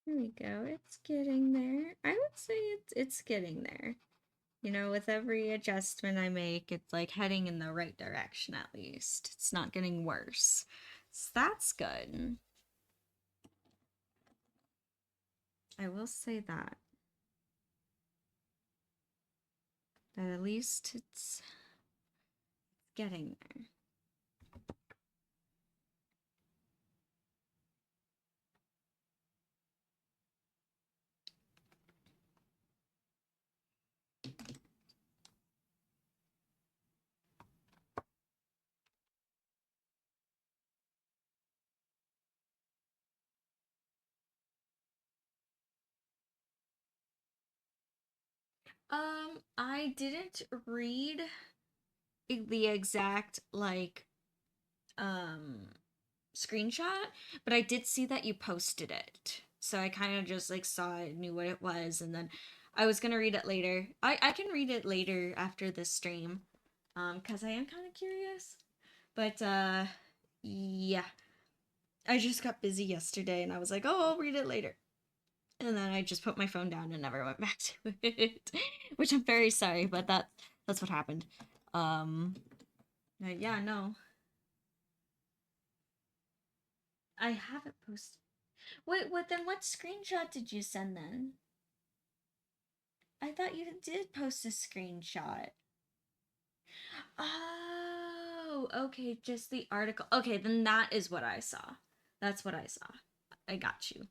There we go. It's getting there. I would say it's getting there. You know, with every adjustment I make, it's like heading in the right direction at least. It's not getting worse. So that's good. I will say that. That at least it's getting there. I didn't read the exact like um screenshot, but I did see that you posted it. So I kind of just like saw it, knew what it was, and then I was gonna read it later. I can read it later after this stream, because I am kind of curious. But yeah, I just got busy yesterday, and I was like, oh, I'll read it later, and then I just put my phone down and never went back to it, which I'm very sorry, but that's what happened. Yeah, no, I haven't posted. Wait, what then? What screenshot did you send then? I thought you did post a screenshot. Oh, okay, just the article. Okay, then that is what I saw. That's what I saw. I got you.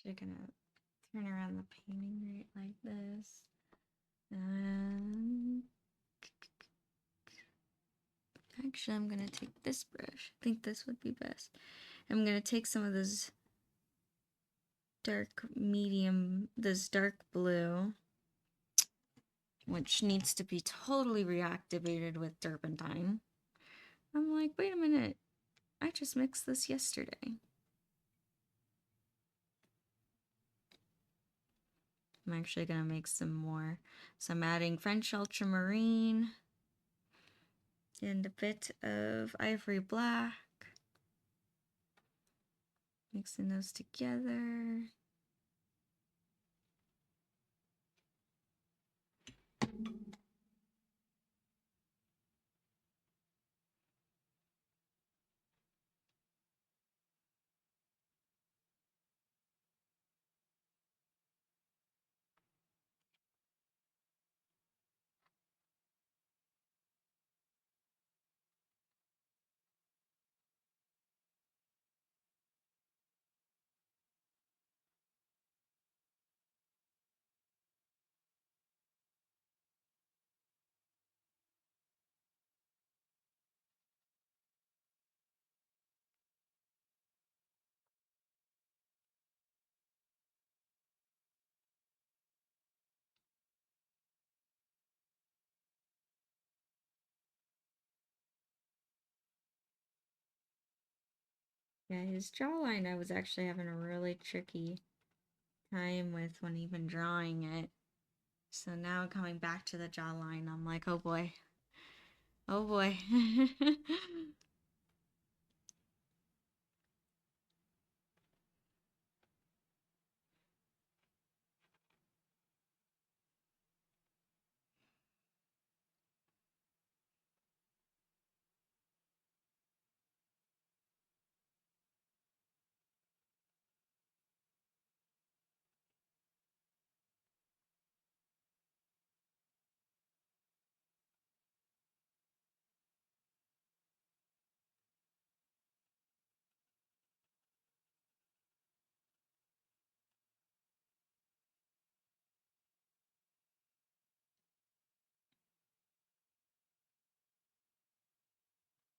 Actually, gonna turn around the painting right like this. Um, Actually, I'm gonna take this brush. I think this would be best. I'm gonna take some of this this dark blue, which needs to be totally reactivated with turpentine. I'm like, wait a minute, I just mixed this yesterday. I'm actually gonna make some more. So I'm adding French ultramarine and a bit of ivory black. Mixing those together. Yeah, his jawline I was actually having a really tricky time with when even drawing it. So now coming back to the jawline, I'm like, oh boy. Oh boy.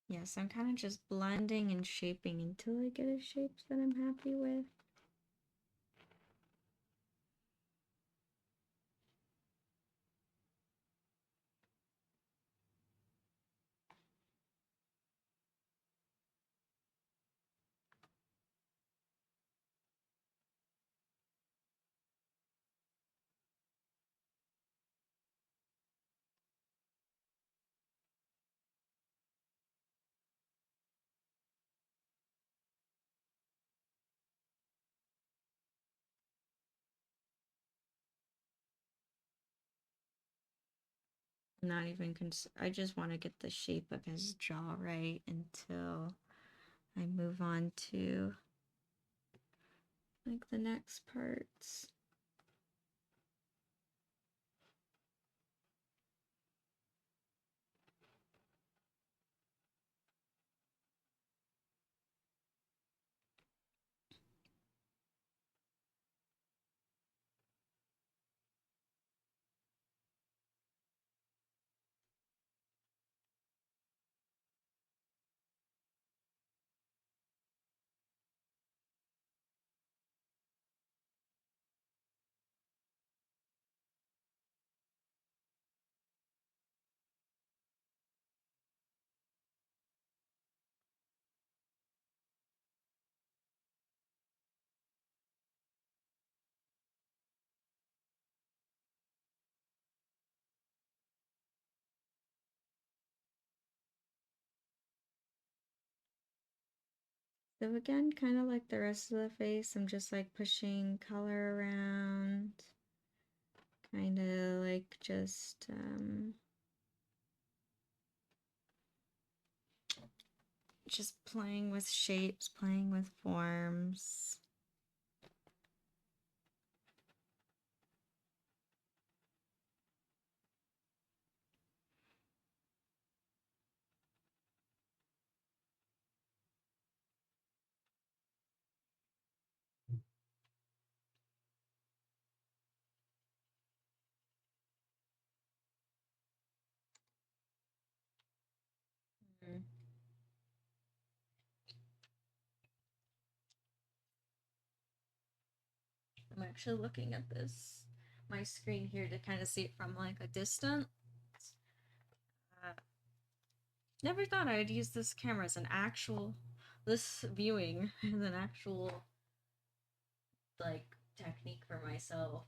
Yes, I'm kind of just blending and shaping until I get a shape that I'm happy with. I'm not even I just want to get the shape of his jaw right until I move on to like the next parts. So again, kind of like the rest of the face, I'm just like pushing color around, kind of like just playing with shapes, playing with forms. Mm. I'm actually looking at my screen here to kind of see it from like a distance. Never thought I'd use this camera as this viewing as an actual, like, technique for myself.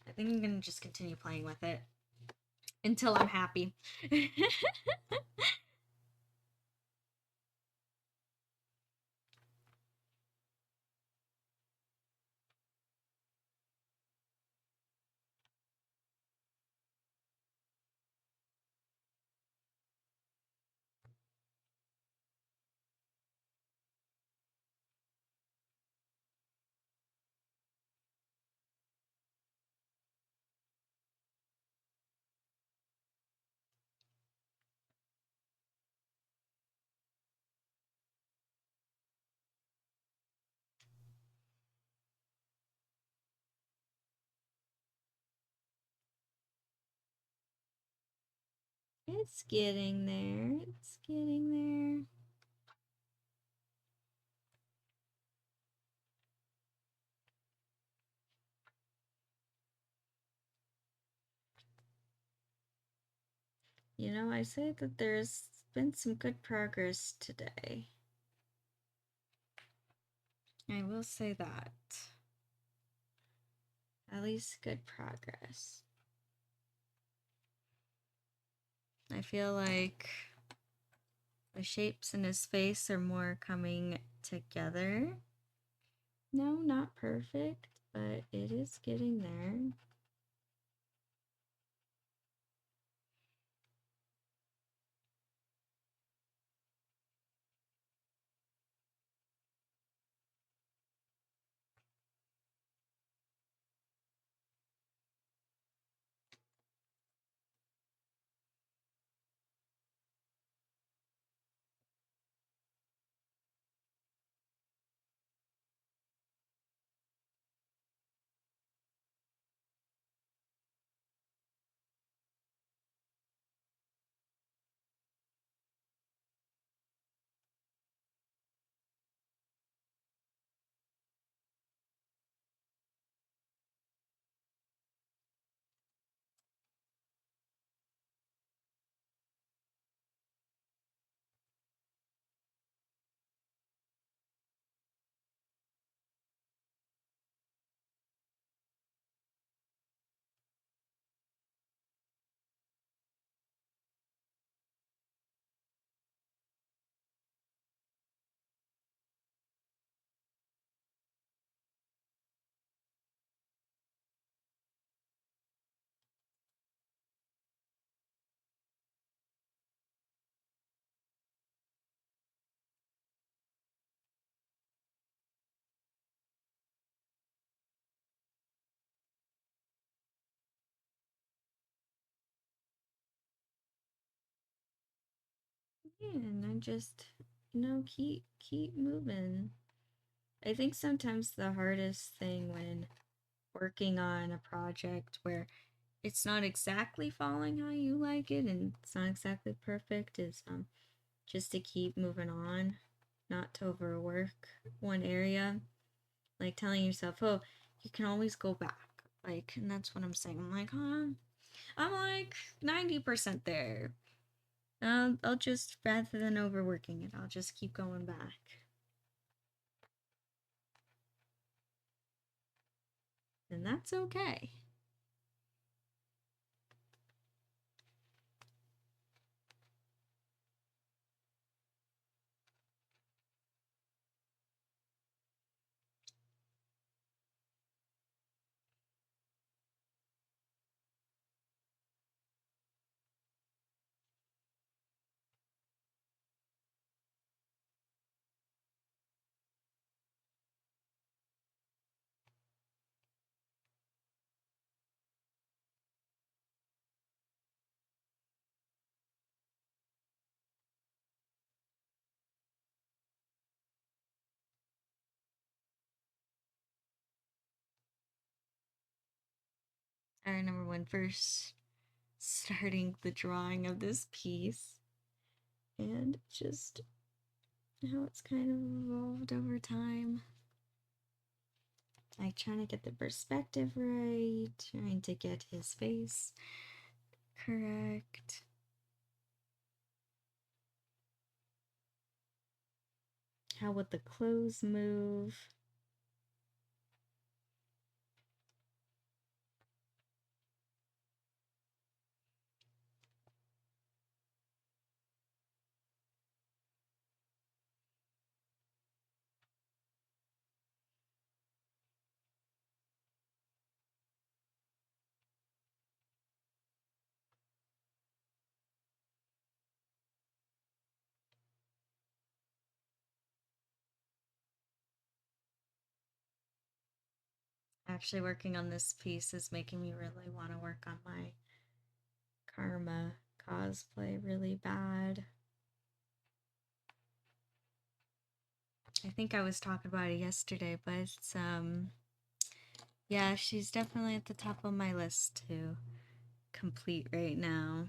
I think I'm gonna just continue playing with it until I'm happy. It's getting there. It's getting there. You know, I say that there's been some good progress today. I will say that. At least good progress. I feel like the shapes in his face are more coming together. No, not perfect, but it is getting there. Yeah, and I just, keep moving. I think sometimes the hardest thing when working on a project where it's not exactly falling how you like it and it's not exactly perfect is just to keep moving on, not to overwork one area. Like telling yourself, oh, you can always go back. Like, and that's what I'm saying. I'm like, huh? I'm like 90% there. I'll just, rather than overworking it, I'll just keep going back. And that's okay. I remember when first starting the drawing of this piece and just how it's kind of evolved over time. Like trying to get the perspective right, trying to get his face correct. How would the clothes move? Actually, working on this piece is making me really want to work on my Karma cosplay really bad. I think I was talking about it yesterday, but it's yeah, she's definitely at the top of my list to complete right now.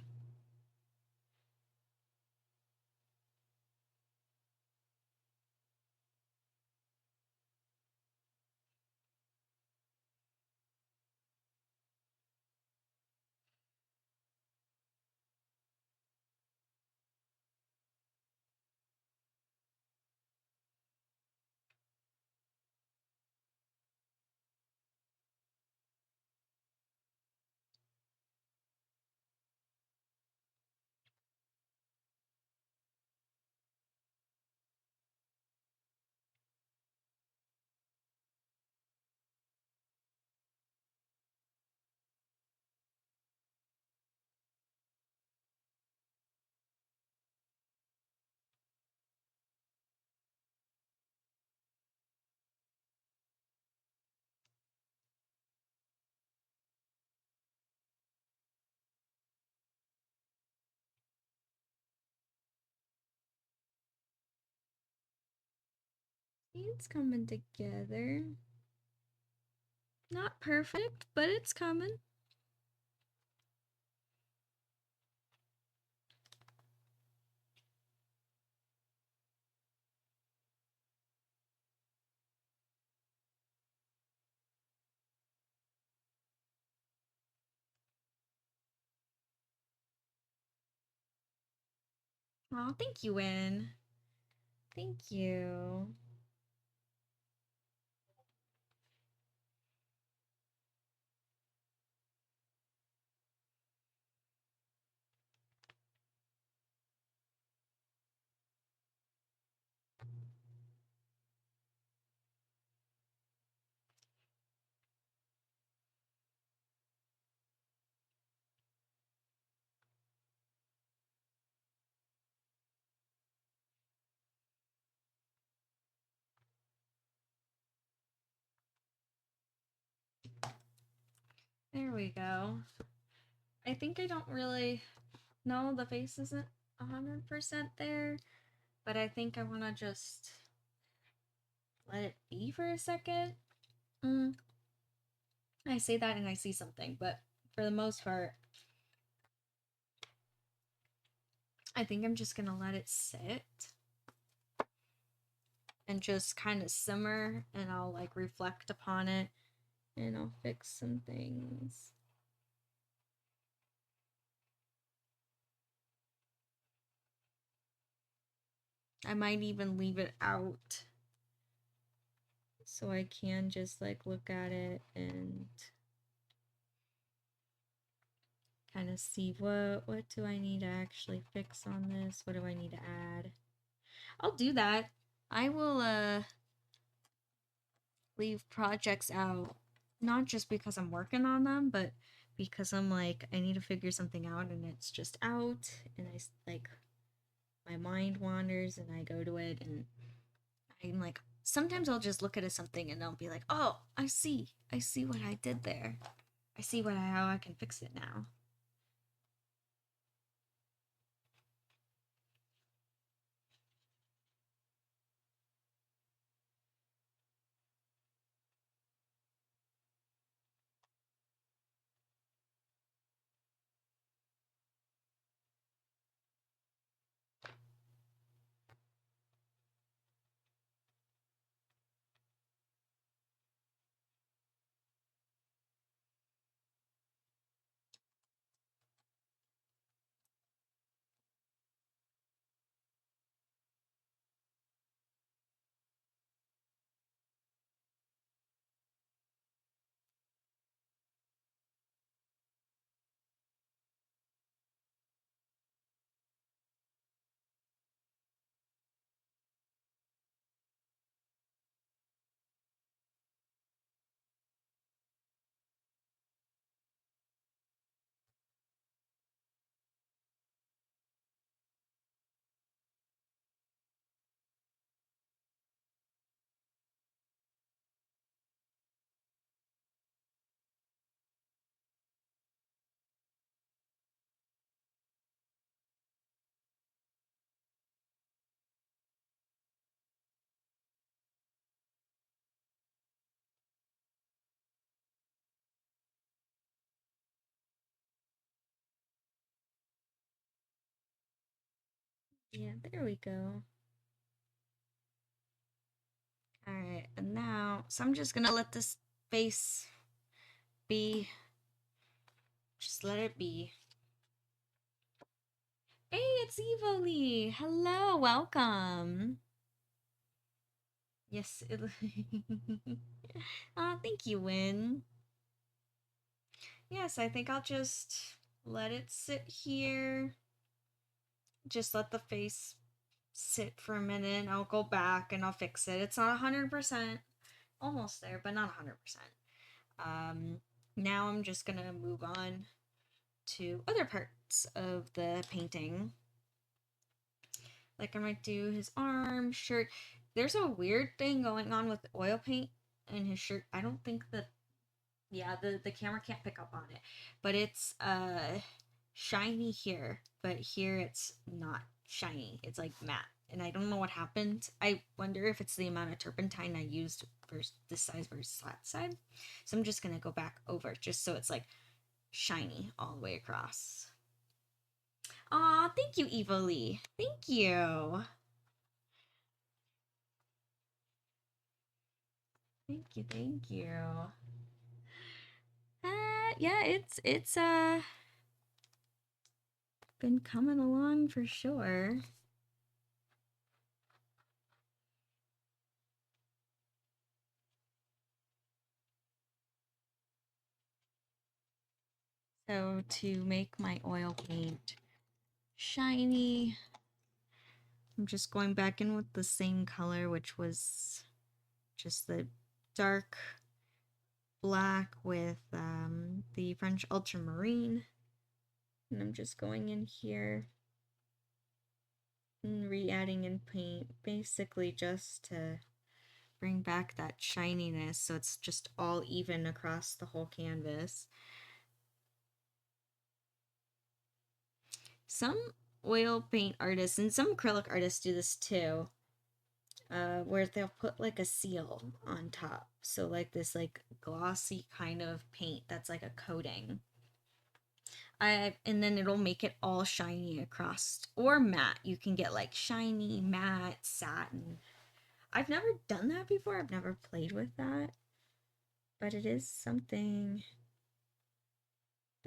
It's coming together. Not perfect, but it's coming. Oh, thank you, Win. Thank you. There we go. I think I don't really know the face isn't 100% there, but I think I want to just let it be for a second. I say that and I see something, but for the most part, I think I'm just gonna let it sit and just kind of simmer, and I'll like reflect upon it and I'll fix some things. I might even leave it out so I can just like look at it and kind of see what do I need to actually fix on this? What do I need to add? I'll do that. I will leave projects out, not just because I'm working on them, but because I'm like, I need to figure something out and it's just out, and I like, my mind wanders and I go to it, and I'm like, sometimes I'll just look at something and I'll be like, oh, I see what I did there. I see how I can fix it now. Yeah, there we go. All right, and now, so I'm just gonna let this face be. Just let it be. Hey, it's Evoli. Hello, welcome. Yes, it... thank you, Win. Yes, I think I'll just let it sit here. Just let the face sit for a minute. I'll go back and I'll fix it. It's not 100%. Almost there, but not 100%. Now I'm just gonna move on to other parts of the painting. Like I might do his arm, shirt. There's a weird thing going on with oil paint in his shirt. I don't think that, yeah, the camera can't pick up on it, but it's shiny here, but here it's not shiny. It's like matte. and I don't know what happened. I wonder if it's the amount of turpentine I used versus this size versus that side. So I'm just gonna go back over just so it's like shiny all the way across. Aw, thank you, Evolee. Thank you. Thank you, thank you. Yeah, it's been coming along for sure. So to make my oil paint shiny, I'm just going back in with the same color, which was just the dark black with the French ultramarine. And I'm just going in here and re-adding in paint, basically just to bring back that shininess so it's just all even across the whole canvas. Some oil paint artists and some acrylic artists do this too, where they'll put like a seal on top. So like this like glossy kind of paint that's like a coating. And then it'll make it all shiny across, or matte. You can get like shiny, matte, satin. I've never done that before. I've never played with that, but it is something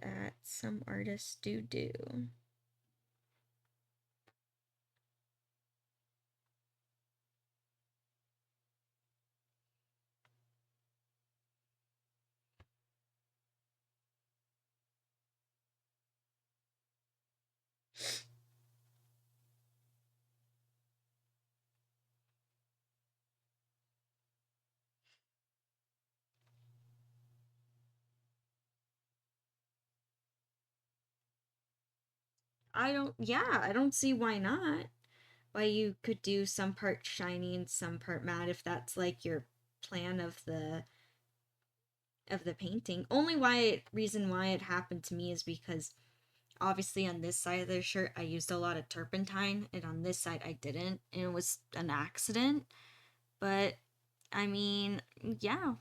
that some artists do. I don't see why not. Why you could do some part shiny and some part matte if that's like your plan of the painting. Only reason why it happened to me is because obviously on this side of the shirt I used a lot of turpentine and on this side I didn't, and it was an accident. But I mean, yeah.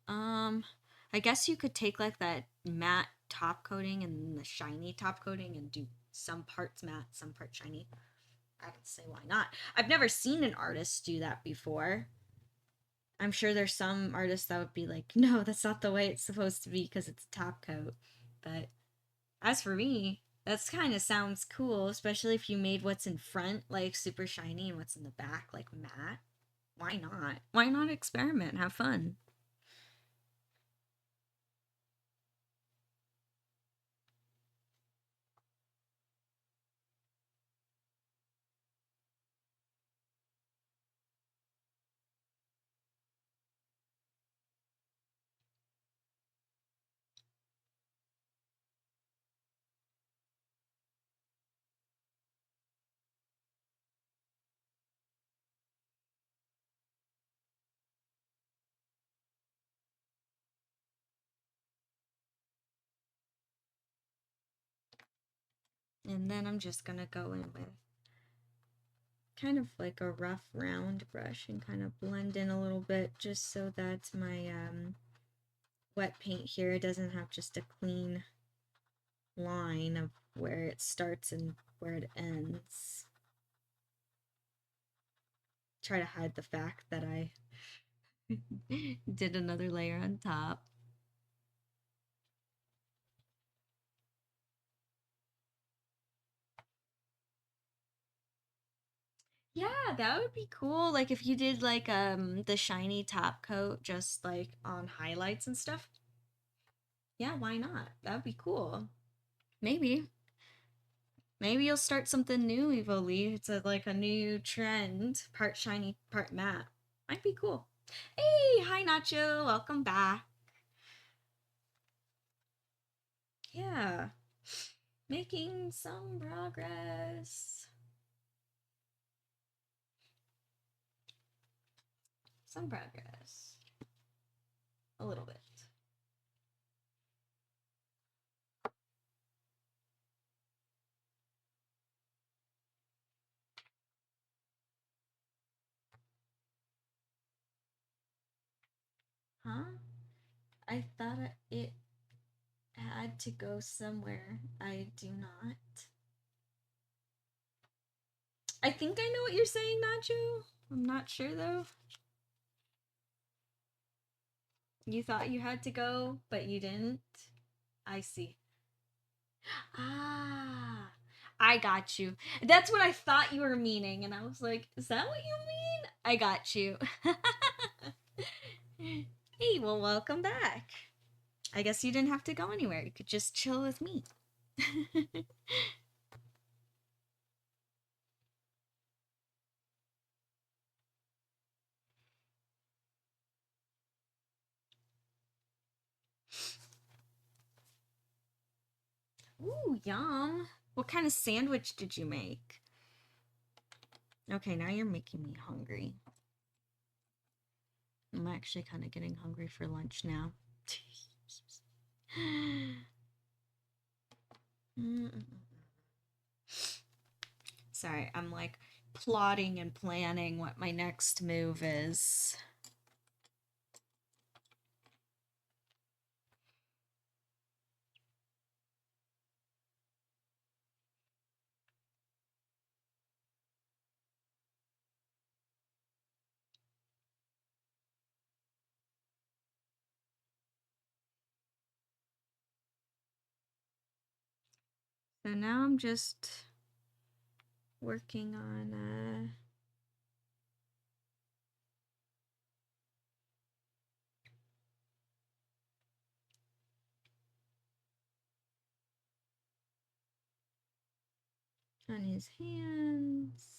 I guess you could take like that matte top coating and the shiny top coating and do some parts matte, some parts shiny. I can say why not. I've never seen an artist do that before. I'm sure there's some artists that would be like, no, that's not the way it's supposed to be because it's a top coat. But as for me, that's kind of sounds cool, especially if you made what's in front like super shiny and what's in the back like matte. Why not? Why not experiment? Have fun. And then I'm just gonna go in with kind of like a rough round brush and kind of blend in a little bit just so that my wet paint here doesn't have just a clean line of where it starts and where it ends. Try to hide the fact that I did another layer on top. Yeah, that would be cool. Like if you did like the shiny top coat just like on highlights and stuff. Yeah, why not? That would be cool. Maybe. Maybe you'll start something new, Evolee. It's like a new trend. Part shiny, part matte. Might be cool. Hey, hi Nacho. Welcome back. Yeah. Making some progress. Some progress. A little bit. Huh? I thought it had to go somewhere. I do not. I think I know what you're saying, Nacho. I'm not sure though. You thought you had to go, but you didn't? I see. Ah, I got you. That's what I thought you were meaning, and I was like, is that what you mean? I got you. Hey, well, welcome back. I guess you didn't have to go anywhere. You could just chill with me. Ooh, yum. What kind of sandwich did you make? Okay, now you're making me hungry. I'm actually kind of getting hungry for lunch now. Sorry, I'm like plotting and planning what my next move is. So now I'm just working on his hands.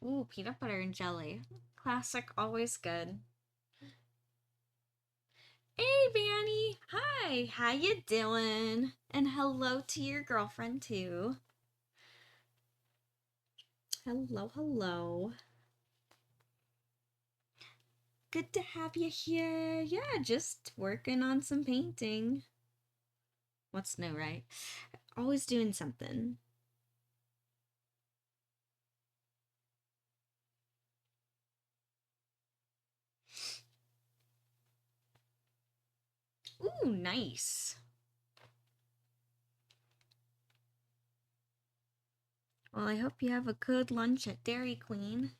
Ooh, peanut butter and jelly. Classic, always good. Hey, Vanny. Hi, how you doing? And hello to your girlfriend, too. Hello, hello. Good to have you here. Yeah, just working on some painting. What's new, right? Always doing something. Ooh, nice. Well, I hope you have a good lunch at Dairy Queen.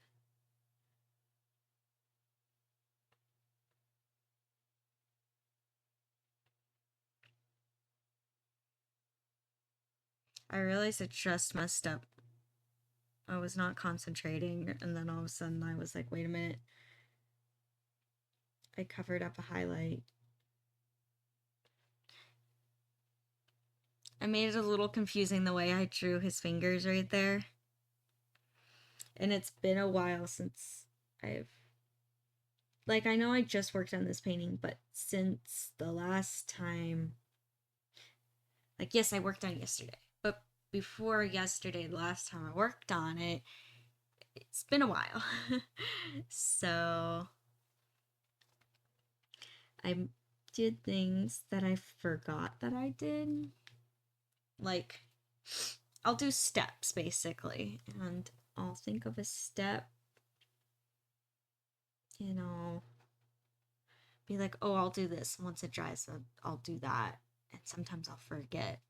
I realized I just messed up. I was not concentrating, and then all of a sudden I was like, wait a minute. I covered up a highlight. I made it a little confusing the way I drew his fingers right there. And it's been a while since I've... Like, I know I just worked on this painting, but since the last time... Like, yes, I worked on it yesterday. But before yesterday, the last time I worked on it, it's been a while. So... I did things that I forgot that I did. Like, I'll do steps, basically. And I'll think of a step, and I'll be like, oh, I'll do this. Once it dries, I'll do that. And sometimes I'll forget.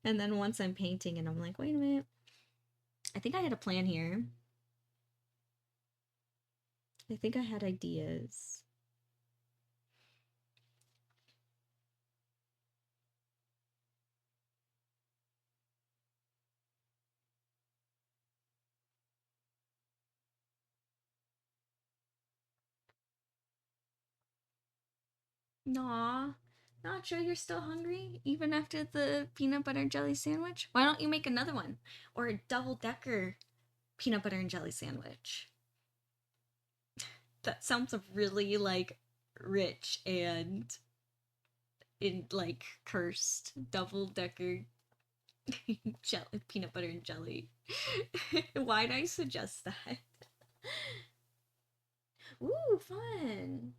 And then once I'm painting and I'm like, wait a minute. I think I had a plan here. I think I had ideas. Nah. Nacho, you're still hungry? Even after the peanut butter and jelly sandwich? Why don't you make another one? Or a double-decker peanut butter and jelly sandwich? That sounds really, like, rich and in like cursed double-decker jelly, peanut butter and jelly. Why'd I suggest that? Ooh, fun.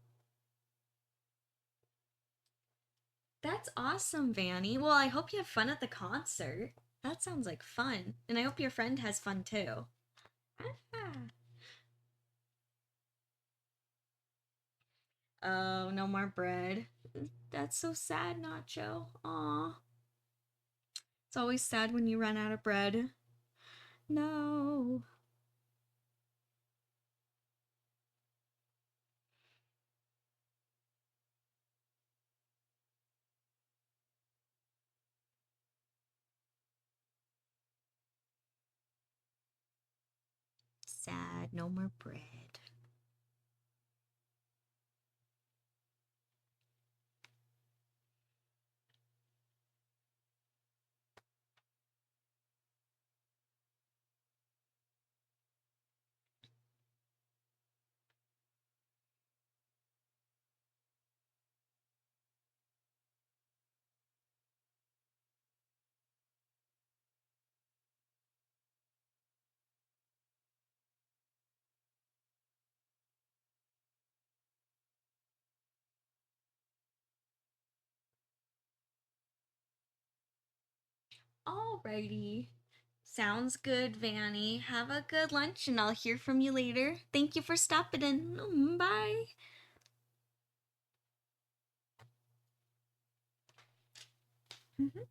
That's awesome, Vanny. Well, I hope you have fun at the concert. That sounds like fun. And I hope your friend has fun too. Ah. Oh, no more bread. That's so sad, Nacho. Aw. It's always sad when you run out of bread. No. Sad, no more bread. Alrighty. Sounds good, Vanny. Have a good lunch and I'll hear from you later. Thank you for stopping in. Bye. Mhm.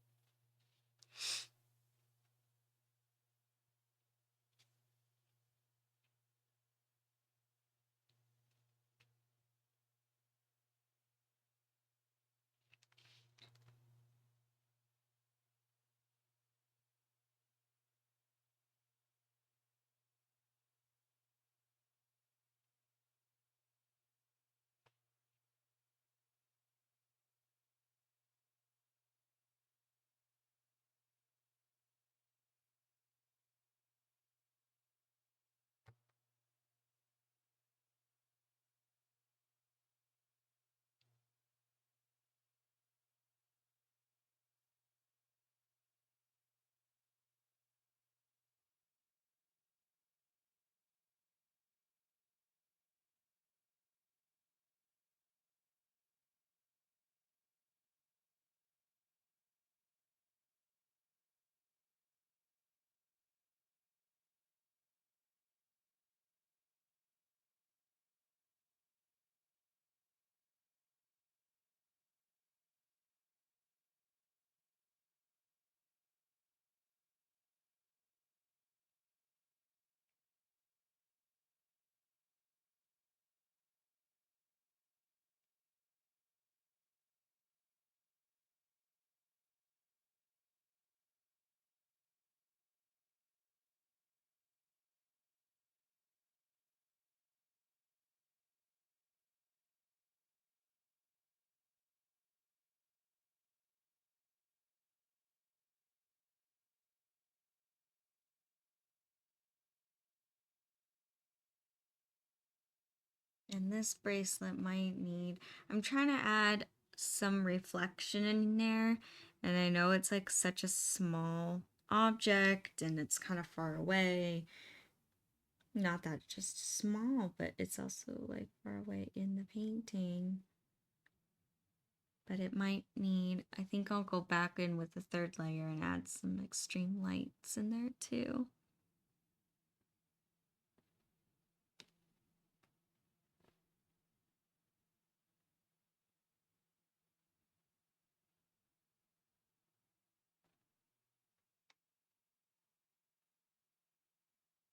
And this bracelet might need, I'm trying to add some reflection in there. And I know it's like such a small object and it's kind of far away. Not that it's just small, but it's also like far away in the painting. But it might need, I think I'll go back in with the third layer and add some extreme lights in there too.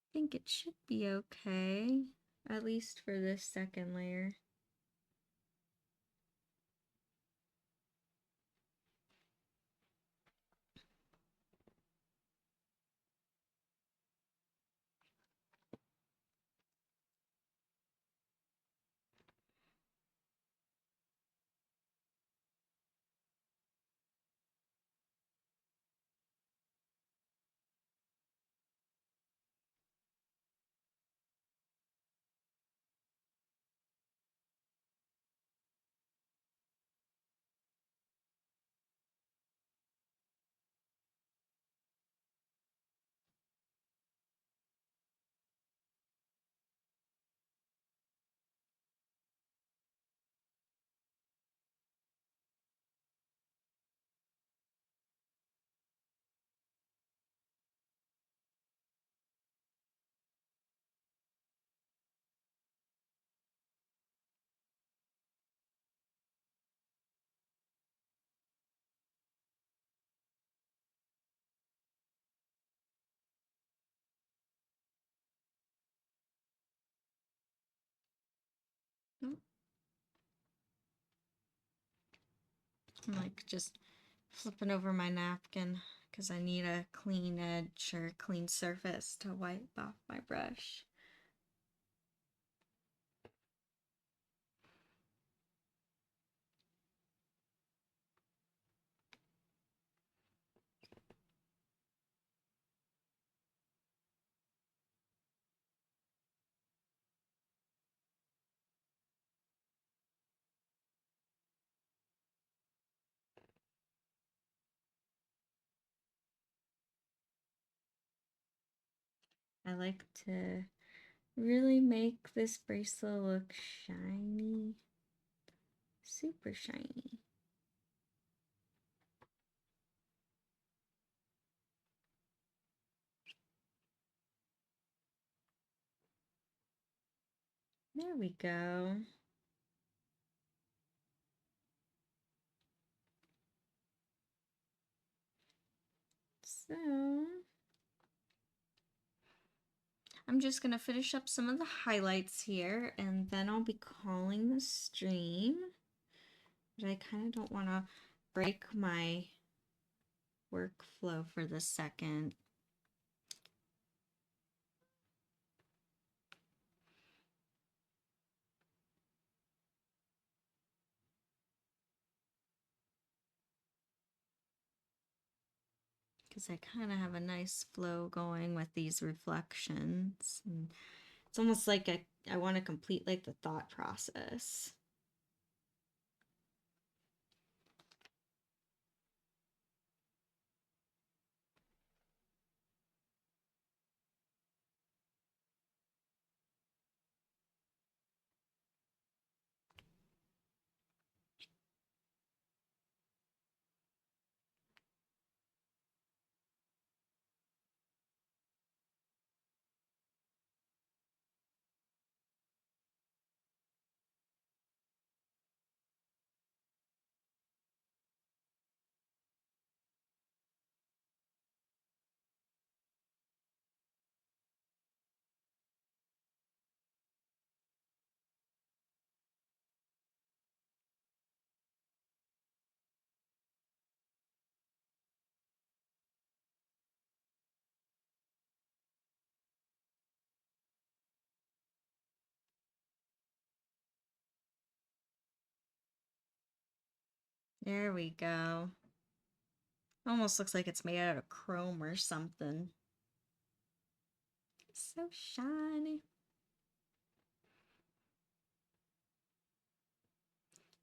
I think it should be okay, at least for this second layer. I'm like just flipping over my napkin because I need a clean edge or clean surface to wipe off my brush. I like to really make this bracelet look shiny, super shiny. There we go. So I'm just going to finish up some of the highlights here, and then I'll be calling the stream. But I kind of don't want to break my workflow for the second. Because I kind of have a nice flow going with these reflections. And it's almost like I want to complete like the thought process. There we go. Almost looks like it's made out of chrome or something. So shiny.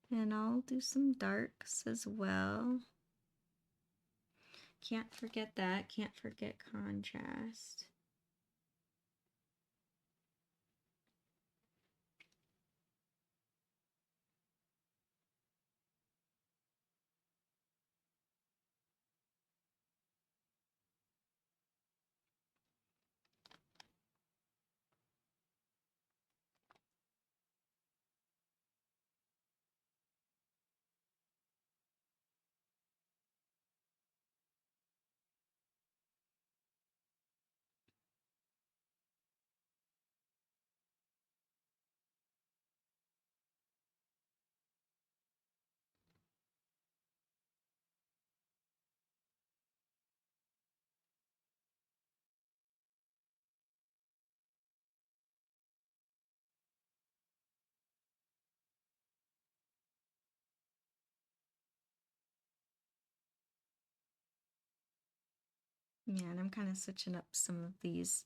And I'll do some darks as well. Can't forget that. Can't forget contrast. Yeah, and I'm kind of switching up some of these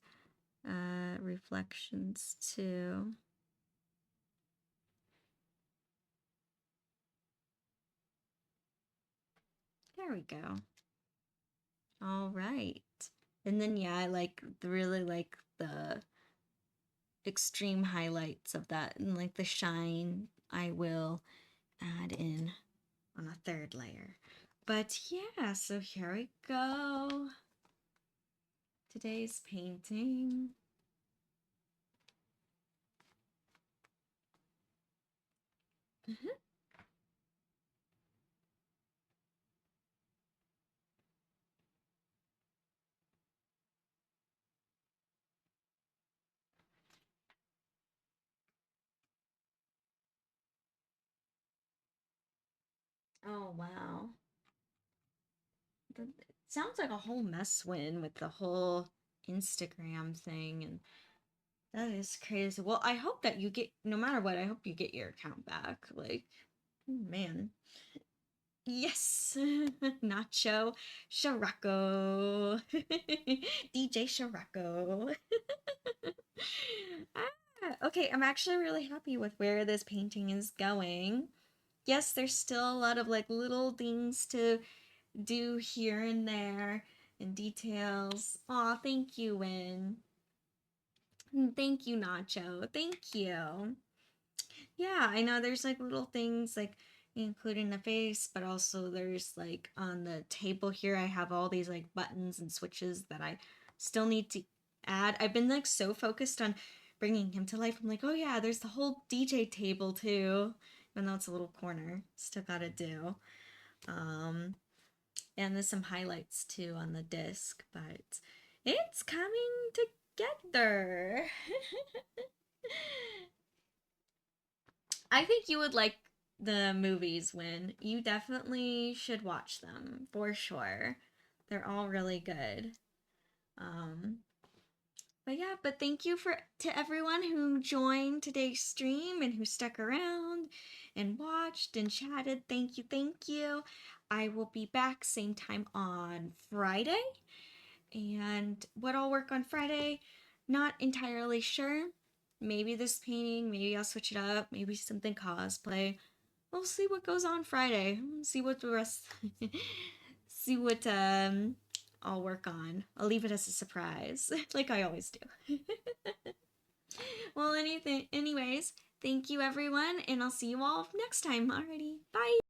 reflections too. There we go. All right. And then yeah, I like really like the extreme highlights of that, and like the shine I will add in on a third layer. But yeah, so here we go. Today's painting. Oh, wow. It sounds like a whole mess win with the whole Instagram thing, and that is crazy. Well, I hope that you get, no matter what, I hope you get your account back. Like, man. Yes, Nacho Shirako, DJ Shirako. Okay, I'm actually really happy with where this painting is going. Yes, there's still a lot of like little things to do here and there and details. Aw, thank you, Win. Thank you, Nacho. Thank you. Yeah, I know there's like little things like including the face, but also there's like on the table here, I have all these like buttons and switches that I still need to add. I've been like so focused on bringing him to life. I'm like, oh yeah, there's the whole DJ table too, even though it's a little corner. Still gotta do. Um, and there's some highlights too on the disc, but it's coming together. I think you would like the movies, When you definitely should watch them for sure. They're all really good. Um, but yeah, but thank you for to everyone who joined today's stream and who stuck around and watched and chatted. Thank you, thank you. I will be back same time on Friday. And what I'll work on Friday, not entirely sure. Maybe this painting, maybe I'll switch it up, maybe something cosplay. We'll see what goes on Friday. See what the rest see what I'll work on. I'll leave it as a surprise, like I always do. Well, anyways, thank you everyone, and I'll see you all next time. Alrighty, bye.